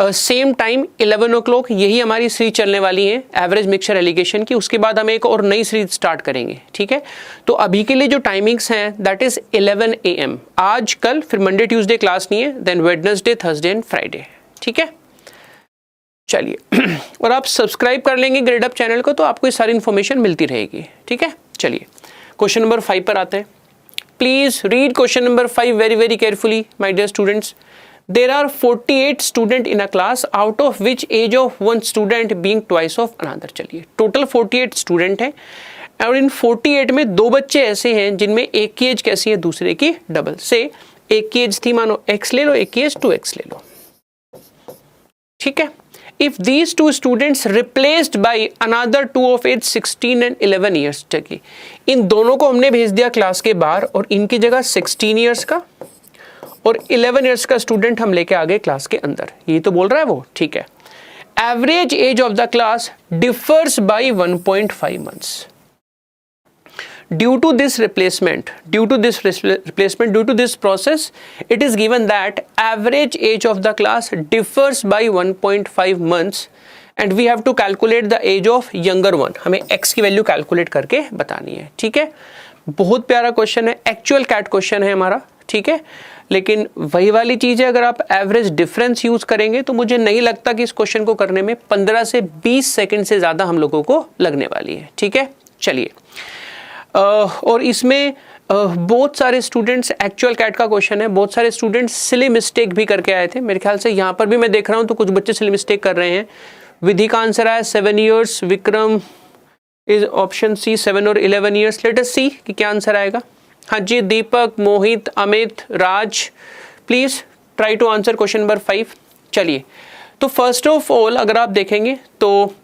same time 11 o'clock, यही हमारी सीरीज चलने वाली है एवरेज मिक्सचर एलिगेशन की। उसके बाद हम एक और नई सीरीज स्टार्ट करेंगे। ठीक है, तो अभी के लिए जो टाइमिंग्स हैं दैट इज 11 AM आज कल, फिर मंडे ट्यूसडे क्लास नहीं है, then Wednesday Thursday and Friday. ठीक है, चलिए, और आप सब्सक्राइब कर लेंगे ग्रेडअप चैनल को, तो आपको ये सारी इन्फॉर्मेशन मिलती रहेगी। ठीक है, चलिए क्वेश्चन नंबर 5 पर आते हैं। Please read question number 5 very very carefully my dear students. there are 48 student in a class out of which age of one student being twice of another। चलिए टोटल 48 स्टूडेंट हैं और इन 48 में दो बच्चे ऐसे हैं जिनमें एक की एज कैसी है दूसरे की डबल। से एक की एज थी मानो x ले लो, एक की एज 2x ले लो, ठीक है। If these two students replaced by another two of age 16 and 11 years, चलिए इन दोनों को हमने भेज दिया क्लास के बाहर और इनकी जगह 16 इयर्स का और 11 इयर्स का स्टूडेंट हम लेके आ गए क्लास के अंदर। ये तो बोल रहा है वो, ठीक है। Average age of the class differs by 1.5 months. Due to this process, it is given that average age of the class differs by 1.5 months and we have to calculate the age of younger one। हमें x की वैल्यू कैलकुलेट करके बतानी है, ठीक है। बहुत प्यारा क्वेश्चन है, एक्चुअल कैट क्वेश्चन है हमारा, ठीक है। लेकिन वही वाली चीज है, अगर आप एवरेज डिफरेंस यूज करेंगे तो मुझे नहीं लगता कि इस क्वेश्चन को करने में 15 से 20 सेकंड से ज्यादा हम लोगों को लगने वाली है, ठीक है। चलिए और इसमें बहुत सारे स्टूडेंट्स, एक्चुअल कैट का क्वेश्चन है, बहुत सारे स्टूडेंट्स सिली मिस्टेक भी करके आए थे। मेरे ख्याल से यहाँ पर भी मैं देख रहा हूँ तो कुछ बच्चे सिली मिस्टेक कर रहे हैं। विधि का आंसर आया 7 years, Vikram is option C 7 और 11 इयर्स। लेट अस सी कि क्या आंसर आएगा। हाँ जी, Deepak, Mohit, Amit, Raj, please try to answer question number 5। चलिए तो फर्स्ट ऑफ ऑल अगर आप देखेंगे तो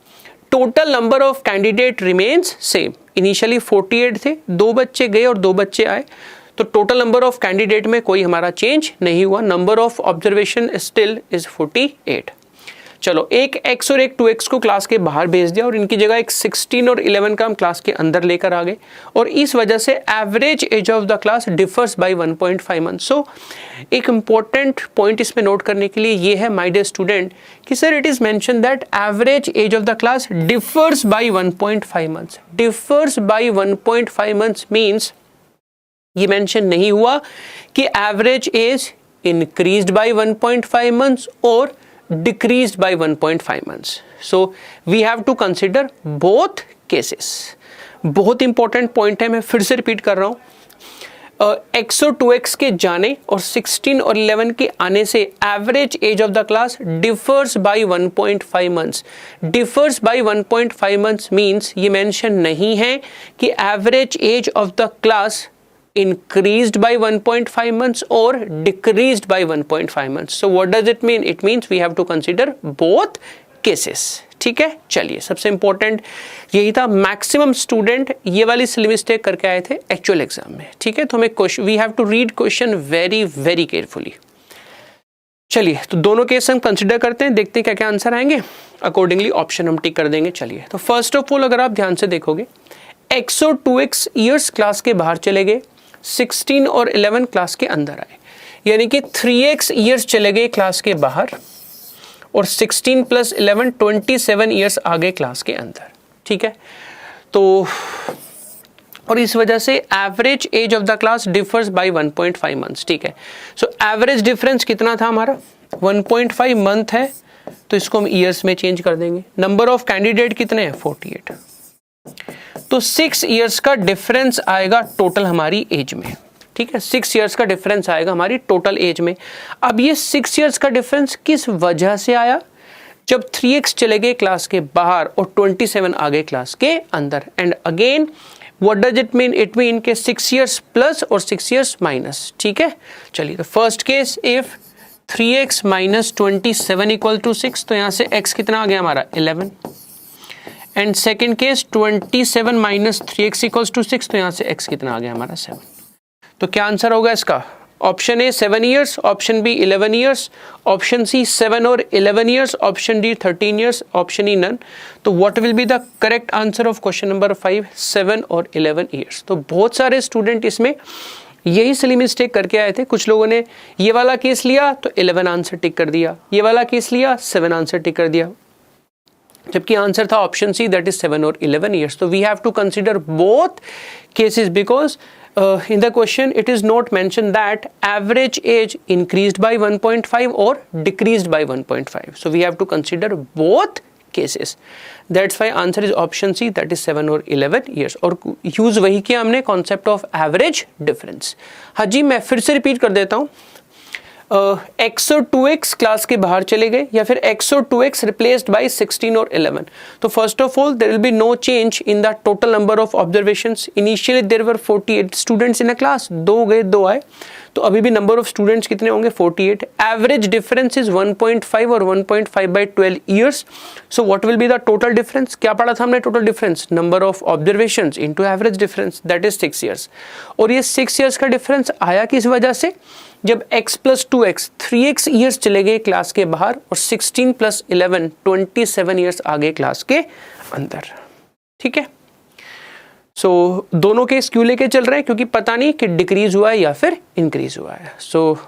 total number of candidate remains same. Initially 48 थे, 2 बच्चे गए और 2 बच्चे आए, तो टोटल नंबर ऑफ कैंडिडेट में कोई हमारा चेंज नहीं हुआ। Number of observation still is 48। चलो एक x और एक 2x को क्लास के बाहर भेज दिया और इनकी जगह एक 16 और 11 का हम क्लास के अंदर लेकर आ गए और इस वजह से average age of the class differs by 1.5 month. So एक इंपॉर्टेंट पॉइंट इसमें नोट करने के लिए ये है माय डियर स्टूडेंट कि sir it is mention that average age of the class differs by 1.5 months. Differs by 1.5 months means ये मेंशन नहीं हुआ कि average age increased by 1.5 months और decreased by 1.5 months. So we have to consider both cases. बहुत इंपॉर्टेंट पॉइंट है, मैं फिर से रिपीट कर रहा हूँ। x और 2x के जाने और 16 और 11 के आने से average age of the class differs by 1.5 months. Differs by 1.5 months means ये मेंशन नहीं है कि average age of the class increased by 1.5 months or decreased by 1.5 months. So what does it mean? It means we have to consider both cases. ठीक है, चलिए सबसे इंपॉर्टेंट यही था। मैक्सिमम स्टूडेंट ये वाली सिली मिस्टेक करके आए थे एक्चुअल एग्जाम में, ठीक है। तो हमें question, we have to read question very very carefully. चलिए तो दोनों केस हम कंसिडर करते हैं, देखते हैं क्या क्या आंसर आएंगे, अकॉर्डिंगली ऑप्शन हम टिक कर देंगे। चलिए तो फर्स्ट ऑफ ऑल अगर आप ध्यान से देखोगे x और 2x ईयर्स क्लास के बाहर चले गए, 16 और 11 क्लास के अंदर आए, यानी कि 3x ईयर्स चले गए क्लास के बाहर और 16 + 11 27 ईयर्स आ गए क्लास के अंदर, ठीक है। तो और इस वजह से average age of the class differs by 1.5 months, ठीक है। सो एवरेज डिफरेंस कितना था हमारा 1.5 मंथ है, तो इसको हम ईयर्स में चेंज कर देंगे। नंबर ऑफ कैंडिडेट कितने हैं 48, तो 6 ईयर्स का डिफरेंस आएगा टोटल हमारी एज में, ठीक है। 6 ईयर्स का डिफरेंस आएगा हमारी टोटल एज में। अब ये 6 ईयर्स का डिफरेंस किस वजह से आया, जब 3x चले गए क्लास के बाहर और 27 आ गए क्लास के अंदर। And again what does it mean, it mean के 6 ईयर्स प्लस और 6 ईयर्स माइनस, ठीक है। चलिए तो फर्स्ट केस इफ 3x - 27 = 6, तो यहाँ से x कितना आ गया हमारा 11। एंड सेकेंड केस 27 - 3x = 6, तो यहाँ से x कितना आ गया हमारा 7। तो क्या आंसर होगा इसका, option A 7 years, option B 11 years, option C 7 और 11 years, option D 13 years, option E none. तो what will be the correct answer of question number 5, 7 और 11 ईयर्स। तो बहुत सारे स्टूडेंट इसमें यही सिली मिस्टेक करके आए थे। कुछ लोगों ने ये वाला केस लिया तो 11 आंसर टिक कर दिया, ये वाला केस लिया 7 आंसर टिक कर दिया, जबकि आंसर था ऑप्शन सी दैट इज 7 और 11 ईयर्स। तो we have to consider both cases because in the question it is not mentioned that average age increased by 1.5 or decreased by 1.5. So we have to consider both cases. That's why answer is option C, that is 7 और 11 years. और यूज वही किया हमने concept of average difference. हाँ जी, मैं फिर से रिपीट कर देता हूँ। x और 2x क्लास के बाहर चले गए या फिर x और 2x रिप्लेस्ड बाय 16 और 11. तो first of all there will be no change in the total number of observations. Initially there were 48 students in a class, 2 गए 2 आए, तो अभी भी नंबर ऑफ स्टूडेंट्स कितने होंगे 48. एवरेज डिफरेंस इज 1.5 और 1.5 by 12 years. So what will be the total difference? क्या पढ़ा था हमने total difference? Number of observations into average difference, that is 6 years. और ये 6 ईयर्स का डिफरेंस आया किस वजह से? जब x plus 2x 3x years चले गए क्लास के बाहर और 16 प्लस 11 27 ईयर्स आ गए क्लास के अंदर. ठीक है, सो दोनों केस क्यों लेके चल रहे हैं? क्योंकि पता नहीं कि डिक्रीज हुआ है या फिर इंक्रीज हुआ है. So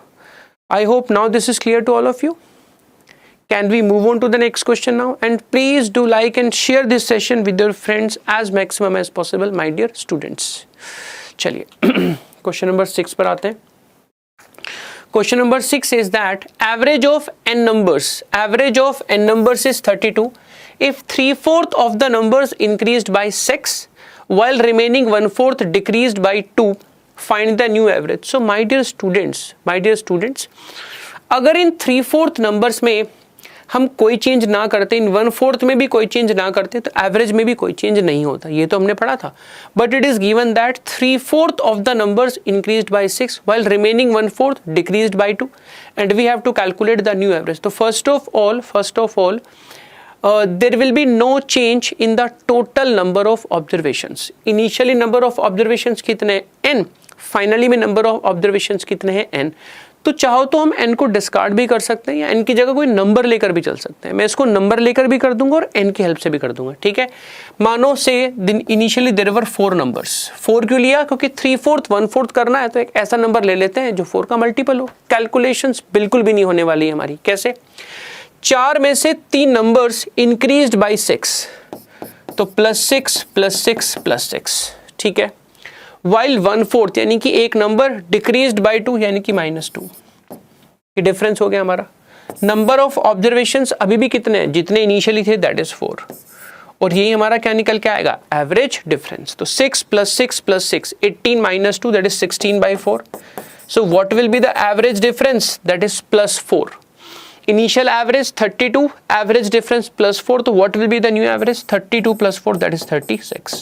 I hope now this is clear to all of you. Can we move on to the next question now? And please do like and share this session with your friends as maximum as possible, my dear students. चलिए क्वेश्चन नंबर 6 पर आते हैं. Question number 6 is that average of n numbers is 32 if 3/4 of the numbers increased by 6 while remaining 1/4 decreased by 2. Find the new average. So my dear students, अगर इन 3/4 numbers में हम कोई चेंज ना करते, इन 1/4 में भी कोई चेंज ना करते, तो एवरेज में भी कोई चेंज नहीं होता. ये तो हमने पढ़ा था. But it is given that 3/4 of the numbers increased by 6 while remaining 1/4 decreased by 2 and we have to calculate the new average. तो first of all there will be no change in the total number of observations. Initially number of observations कितने हैं n, फाइनली में नंबर ऑफ ऑब्जर्वेशंस कितने हैं n. तो चाहो तो हम n को डिस्कार्ड भी कर सकते हैं या n की जगह कोई नंबर लेकर भी चल सकते हैं. मैं इसको नंबर लेकर भी कर दूंगा और n की हेल्प से भी कर दूंगा. ठीक है, मानो से इनिशियली देयर वर 4 नंबर्स. 4 क्यों लिया? क्योंकि 3/4 1/4 करना है तो एक ऐसा नंबर ले लेते हैं जो 4 का मल्टीपल हो. कैलकुलेशंस बिल्कुल भी नहीं होने वाली है हमारी. कैसे? 4 में से 3 नंबर्स इंक्रीज्ड बाय 6, तो +6 +6 +6. ठीक है, वाइल 1/4 यानी कि एक नंबर डिक्रीज्ड बाय 2 यानी कि -2. ये डिफरेंस हो गया हमारा. नंबर ऑफ ऑब्जर्वेशंस अभी भी कितने हैं? जितने इनिशियली थे, दैट इज 4. और यही हमारा क्या निकल के आएगा? Average difference. तो 6 + 6 + 6 18 - 2 that is 16/4. So what will be the average difference? That is +4. Initial average 32, average difference +4, तो what will be the new average? 32 + 4 that is 36.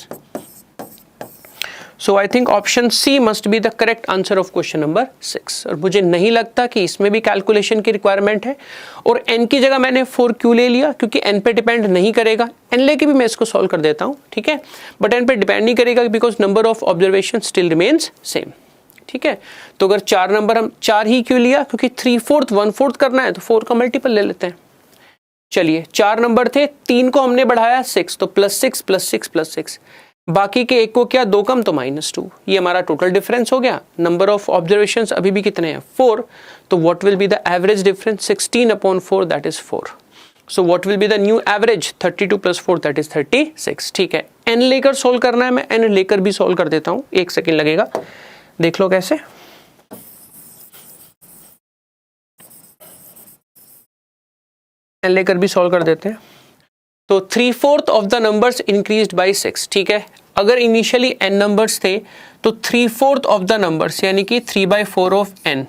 So I think option C must be the correct answer of question number 6. और मुझे नहीं लगता कि इसमें भी कैलकुलेशन की रिक्वायरमेंट है. और n की जगह मैंने 4 क्यों ले लिया? क्योंकि n पे डिपेंड नहीं करेगा. n लेके भी मैं इसको सॉल्व कर देता हूँ. ठीक है, बट n पे डिपेंड नहीं करेगा because number of observation still remains same. ठीक है, तो अगर 4 नंबर, हम 4 ही क्यों लिया? क्योंकि 3/4 1/4 करना है तो 4 का मल्टीपल ले लेते हैं. चलिए 4 नंबर थे, 3 को हमने बढ़ाया 6, तो +6 +6 +6. बाकी के एक को क्या? 2 कम तो -2. ये हमारा टोटल डिफरेंस हो गया. नंबर ऑफ ऑब्जर्वेशंस अभी भी कितने हैं? 4. तो what will be the average difference? 16/4 that is 4. So what will be the new average? 32 + 4 that is 36. ठीक है, n लेकर सोल्व करना है. मैं n लेकर भी सोल्व कर देता हूँ, 1 सेकेंड लगेगा. देख लो कैसे. n लेकर भी सॉल्व कर देते हैं. तो 3/4 of the numbers increased by 6. ठीक है, अगर इनिशियली n नंबर्स थे तो 3/4 ऑफ द नंबर्स यानी कि 3/4 ऑफ n.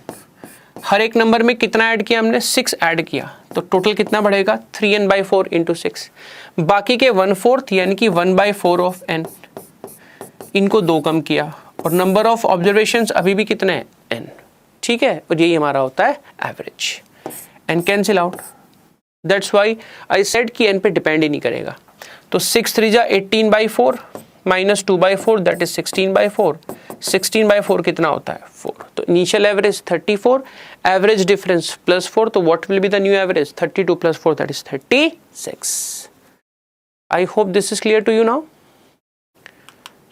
हर एक नंबर में कितना ऐड किया हमने? 6 ऐड किया. तो टोटल कितना बढ़ेगा? 3n/4 × 6. बाकी के 1/4 यानी कि 1/4 ऑफ n. इनको 2 कम किया और नंबर ऑफ ऑब्जर्वेशंस अभी भी कितने हैं? n. ठीक है, और यही हमारा होता है average. n cancel out. That's why I said कि n पे डिपेंड ही नहीं करेगा. तो 6 3 जा 18/4 -2/4 दैट इज 16/4. 16/4 कितना होता है? 4. तो इनिशियल एवरेज 34, एवरेज डिफरेंस +4. तो what will be the new average? 32 + 4 that is 36. I hope this is clear to you now.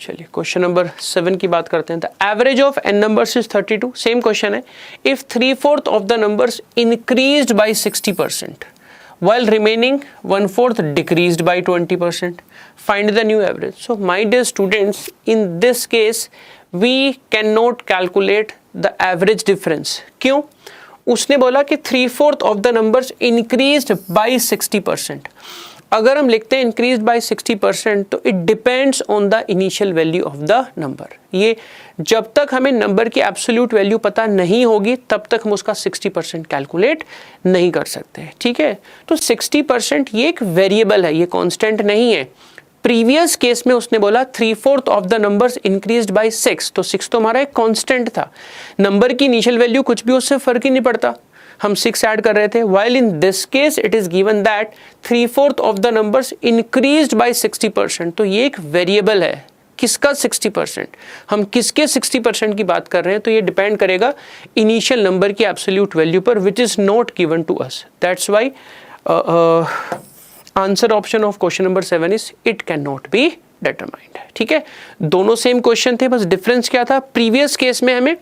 चलिए क्वेश्चन नंबर 7 की बात करते हैं. The average of n numbers is 32. Same question है. If 3/4 of the numbers increased by 60% while remaining 1/4 decreased by 20%, find the new average. So my dear students, in this case we cannot calculate the average difference. क्यों? उसने बोला कि 3/4 of the numbers increased by 60%. अगर हम लिखते हैं इंक्रीज बाय 60% तो it depends on the initial value of the number. ये जब तक हमें नंबर की एब्सोल्यूट वैल्यू पता नहीं होगी तब तक हम उसका 60% कैलकुलेट नहीं कर सकते, ठीक है। तो 60% ये एक वेरिएबल है, ये कांस्टेंट नहीं है। प्रीवियस केस में उसने बोला 3/4 of the numbers increased by 6, तो 6 तो हमारा एक कांस्टेंट था। नंबर की इनिशियल वैल्यू कुछ भी उससे फर्क ही नहीं पड़ता, हम 6 ऐड कर रहे थे। while in this case it is given that 3/4 of the numbers increased by 60%, तो ये एक वेरिएबल है। किसका 60%? हम किसके 60% की बात कर रहे हैं, तो ये डिपेंड करेगा इनिशियल नंबर की एब्सोल्यूट वैल्यू पर, which is not given to us. That's why answer option of question number 7 is it can not be determined. ठीक है, दोनों सेम क्वेश्चन थे, बस डिफरेंस क्या था? प्रीवियस केस में हमें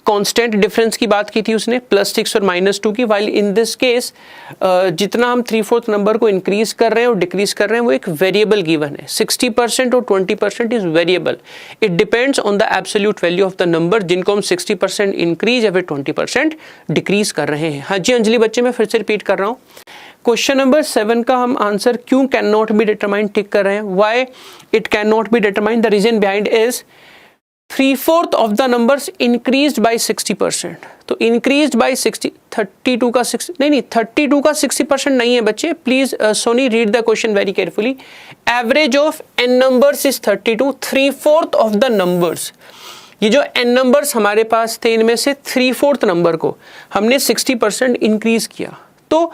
कांस्टेंट डिफरेंस की बात की थी उसने, +6 और -2 की, वाइल इन दिस केस जितना हम 3/4 नंबर को इंक्रीज कर रहे हैं और डिक्रीज कर रहे हैं वो एक वेरिएबल गिवन है। 60% और 20% is variable, it depends on the absolute value of the number, जिनको हम 60% इंक्रीज या फिर 20% डिक्रीज कर रहे हैं। हाँ जी अंजलि बच्चे, मैं फिर से रिपीट कर रहा हूँ, क्वेश्चन नंबर 7 का हम आंसर क्यों कैन नॉट बी डिटरमाइंड टिक कर रहे हैं। Why it can not be determined, the reason behind is 3/4 of the numbers increased by 60%। तो इंक्रीज्ड बाय 60, 32 का 6 नहीं 32 का 60% नहीं है बच्चे, please Soni read the question very carefully. Average of n numbers is 32, 3/4 of the numbers, ये जो n नंबर्स हमारे पास थे इनमें से 3/4 नंबर को हमने 60% इंक्रीज किया। तो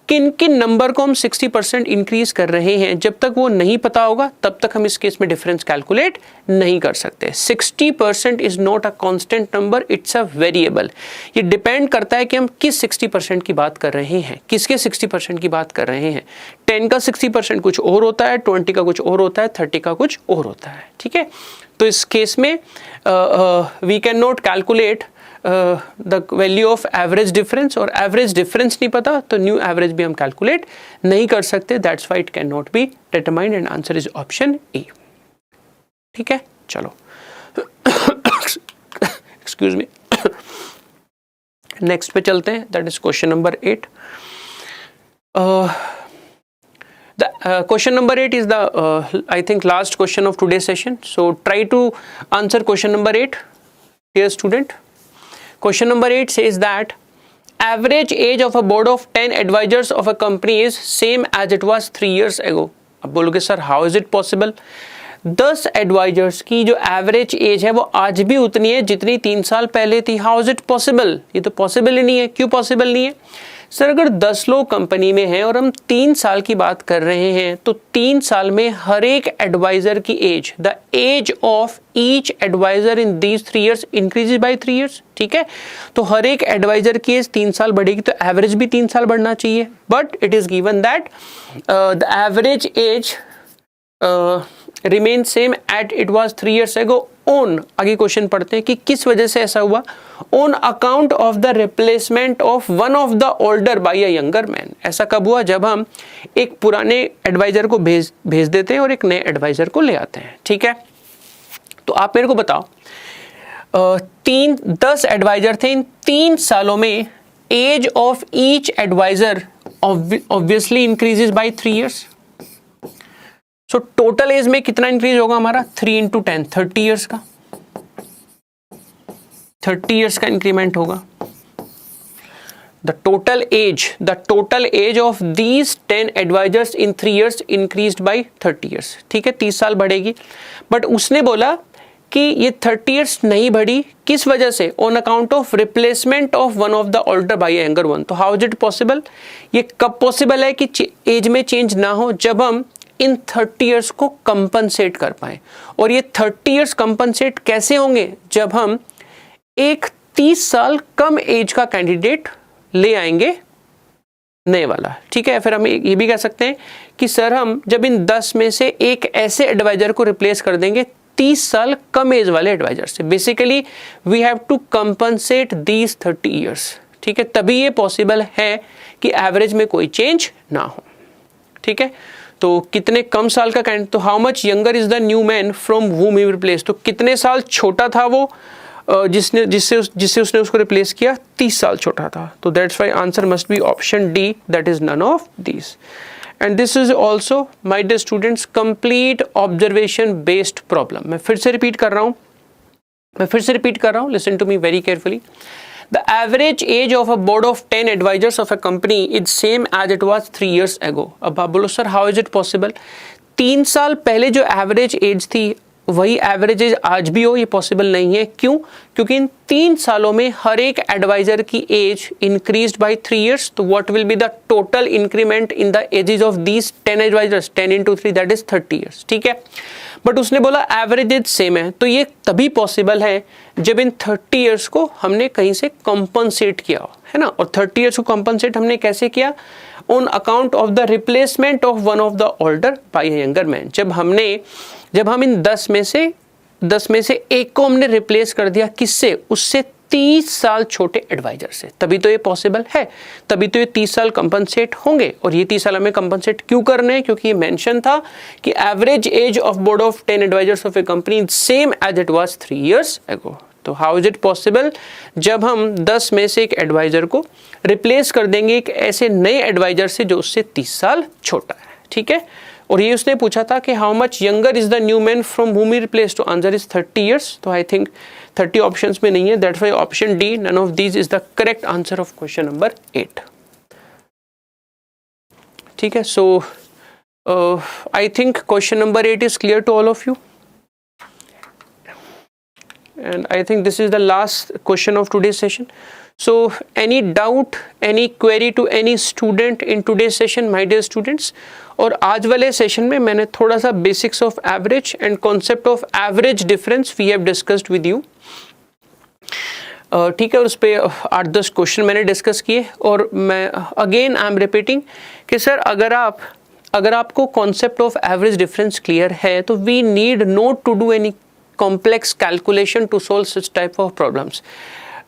किन किन नंबर को हम 60% इंक्रीज कर रहे हैं, जब तक वो नहीं पता होगा तब तक हम इस केस में डिफरेंस कैलकुलेट नहीं कर सकते। 60% is not a constant number, it's a variable. ये डिपेंड करता है कि हम किस 60% की बात कर रहे हैं, किसके 60% की बात कर रहे हैं। 10 का 60% कुछ और होता है, 20 का कुछ और होता है, 30 का कुछ और होता है। ठीक है, तो इस केस में we can not calculate the value of average difference, और एवरेज डिफरेंस नहीं पता तो न्यू एवरेज भी हम कैलकुलेट नहीं कर सकते। That's why it can not be determined and answer is option A. ठीक है, चलो एक्सक्यूज मी, नेक्स्ट पे चलते हैं, that is question number 8। The question number 8 is the I think last question of today's session. So try to answer question number 8, dear student. Question number 8 says that average age of a board of 10 advisors of a company is same as it was 3 years ago. अब बोलोगे sir how is it possible? 10 advisers की जो एवरेज एज है वो आज भी उतनी है जितनी 3 साल पहले थी। हाउ इज इट पॉसिबल? ये तो पॉसिबल ही नहीं है। क्यों पॉसिबल नहीं है सर? अगर 10 लोग कंपनी में हैं और हम 3 साल की बात कर रहे हैं तो 3 साल में हर एक एडवाइजर की age, the age of each adviser in these 3 years increases by 3 years। ठीक है, तो हर एक एडवाइजर की एज 3 साल बढ़ेगी तो एवरेज भी 3 साल बढ़ना चाहिए। But it is given that the average as remain same at it was 3 years ago on, आगे क्वेश्चन पढ़ते हैं कि किस वजह से ऐसा हुआ। On account of the replacement of one of the older bye a younger man. ऐसा कब हुआ? जब हम एक पुराने एडवाइजर को भेज देते हैं और एक नए एडवाइजर को ले आते हैं। ठीक है, तो आप मेरे को बताओ 10 एडवाइजर थे, इन 3 सालों में age of each adviser obviously increases by 3 years। So total age में कितना इंक्रीज होगा हमारा? 3 × 10, 30 years का, 30 years का इंक्रीमेंट होगा। The total age of these 10 advisers in 3 years increased by 30 years। ठीक है, 30 साल बढ़ेगी। बट उसने बोला कि ये 30 years नहीं बढ़ी, किस वजह से? On account of replacement of one of the older bye younger one. तो हाउ इज इट पॉसिबल? ये कब पॉसिबल है कि एज में चेंज ना हो? जब हम इन 30 years को कंपनसेट कर पाए। और ये 30 years कंपनसेट कैसे होंगे? जब हम एक 30 साल कम एज का कैंडिडेट ले आएंगे, नए वाला। ठीक है, फिर हम ये भी कह सकते हैं कि सर हम जब इन 10 में से एक ऐसे एडवाइजर को रिप्लेस कर देंगे 30 साल कम एज वाले एडवाइजर से। Basically we have to compensate these 30 years। ठीक है, तभी ये पॉसिबल है कि एवरेज में कोई चेंज ना हो। ठीक है, तो कितने कम साल का कैंडिडेट, तो how much younger is the new man from whom he replaced, तो कितने साल छोटा था वो जिससे उसने उसको रिप्लेस किया? 30 साल छोटा था। तो that's why answer must be option D, that is none of these. And this is also my dear students complete observation based problem. मैं फिर से रिपीट कर रहा हूँ, listen to me very carefully. The average age of a board of 10 advisors of a company is same as it was 3 years ago. अब आप बोलो sir how is it possible? 3 साल पहले जो एवरेज एज थी वही एवरेज एज आज भी हो, ये पॉसिबल नहीं है। क्यों? क्योंकि इन 3 सालों में हर एक एडवाइजर की एज इंक्रीज्ड बाय 3 years। तो what will be the total increment in the ages of these 10 advisers? 10 into 3 that is 30 years। ठीक है, बट उसने बोला एवरेज एज सेम है, तो ये तभी पॉसिबल है जब इन 30 years को हमने कहीं से कंपनसेट किया हो, है ना। और 30 years को कंपनसेट हमने कैसे किया? On account of the replacement of one of the older bye a younger man. जब हम इन 10 में से एक को हमने रिप्लेस कर दिया, किससे? उससे 30 साल छोटे एडवाइजर से, तभी तो ये पॉसिबल है, तभी तो ये 30 साल कंपनसेट होंगे। और ये 30 साल हमें कंपनसेट क्यों करने हैं? क्योंकि ये मेंशन था कि average age of board of 10 advisers of a company same as it was 3 years ago। तो हाउ इज इट पॉसिबल? जब हम 10 में से एक एडवाइजर को रिप्लेस कर देंगे एक ऐसे नए एडवाइजर से जो उससे 30 साल छोटा है। ठीक है, और ये उसने पूछा था कि how much younger is the new man from हुम ही रिप्लेस, तो आंसर इज 30 years। तो आई थिंक 30 ऑप्शंस में नहीं है, that's why option D none of these is the correct answer of question number 8। ठीक है, so I think question number 8 is clear to all of you, and I think this is the last question of today's session. So any doubt, any query to any student in today's session, my dear students? और आज वाले सेशन में मैंने थोड़ा सा basics of average and concept of average difference we have discussed with you. ठीक है, और उस पर 8-10 क्वेश्चन मैंने डिस्कस किए। और मैं अगेन आई एम रिपीटिंग कि सर अगर आपको concept of average difference clear है तो we need not to do any complex calculation to solve such type of problems।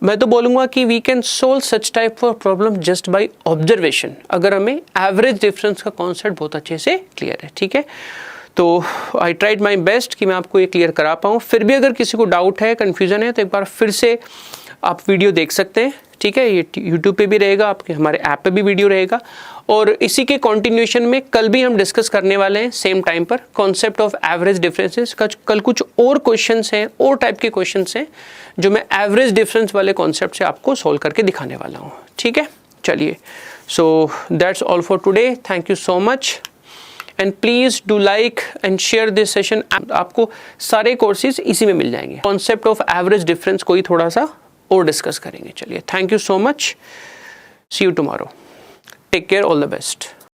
मैं तो बोलूँगा कि we can solve such type of problem just by observation, अगर हमें एवरेज डिफरेंस का कॉन्सेप्ट बहुत अच्छे से क्लियर है। ठीक है, तो आई ट्राइड माई बेस्ट कि मैं आपको ये क्लियर करा पाऊँ। फिर भी अगर किसी को डाउट है, कन्फ्यूज़न है, तो एक बार फिर से आप वीडियो देख सकते हैं। ठीक है, ये यूट्यूब पे भी रहेगा, आपके हमारे ऐप पे भी वीडियो रहेगा। और इसी के कंटिन्यूएशन में कल भी हम डिस्कस करने वाले हैं सेम टाइम पर कॉन्सेप्ट ऑफ एवरेज डिफरेंसेस। कल कुछ और क्वेश्चंस हैं, और टाइप के क्वेश्चंस हैं जो मैं एवरेज डिफरेंस वाले कॉन्सेप्ट से आपको सोल्व करके दिखाने वाला हूँ। ठीक है, चलिए, so that's all for today. Thank you so much and please do like and share this session. आपको सारे कोर्सेज इसी में मिल जाएंगे। कॉन्सेप्ट ऑफ एवरेज डिफरेंस को ही थोड़ा सा और डिस्कस करेंगे। चलिए, thank you so much, see you tomorrow, take care, all the best.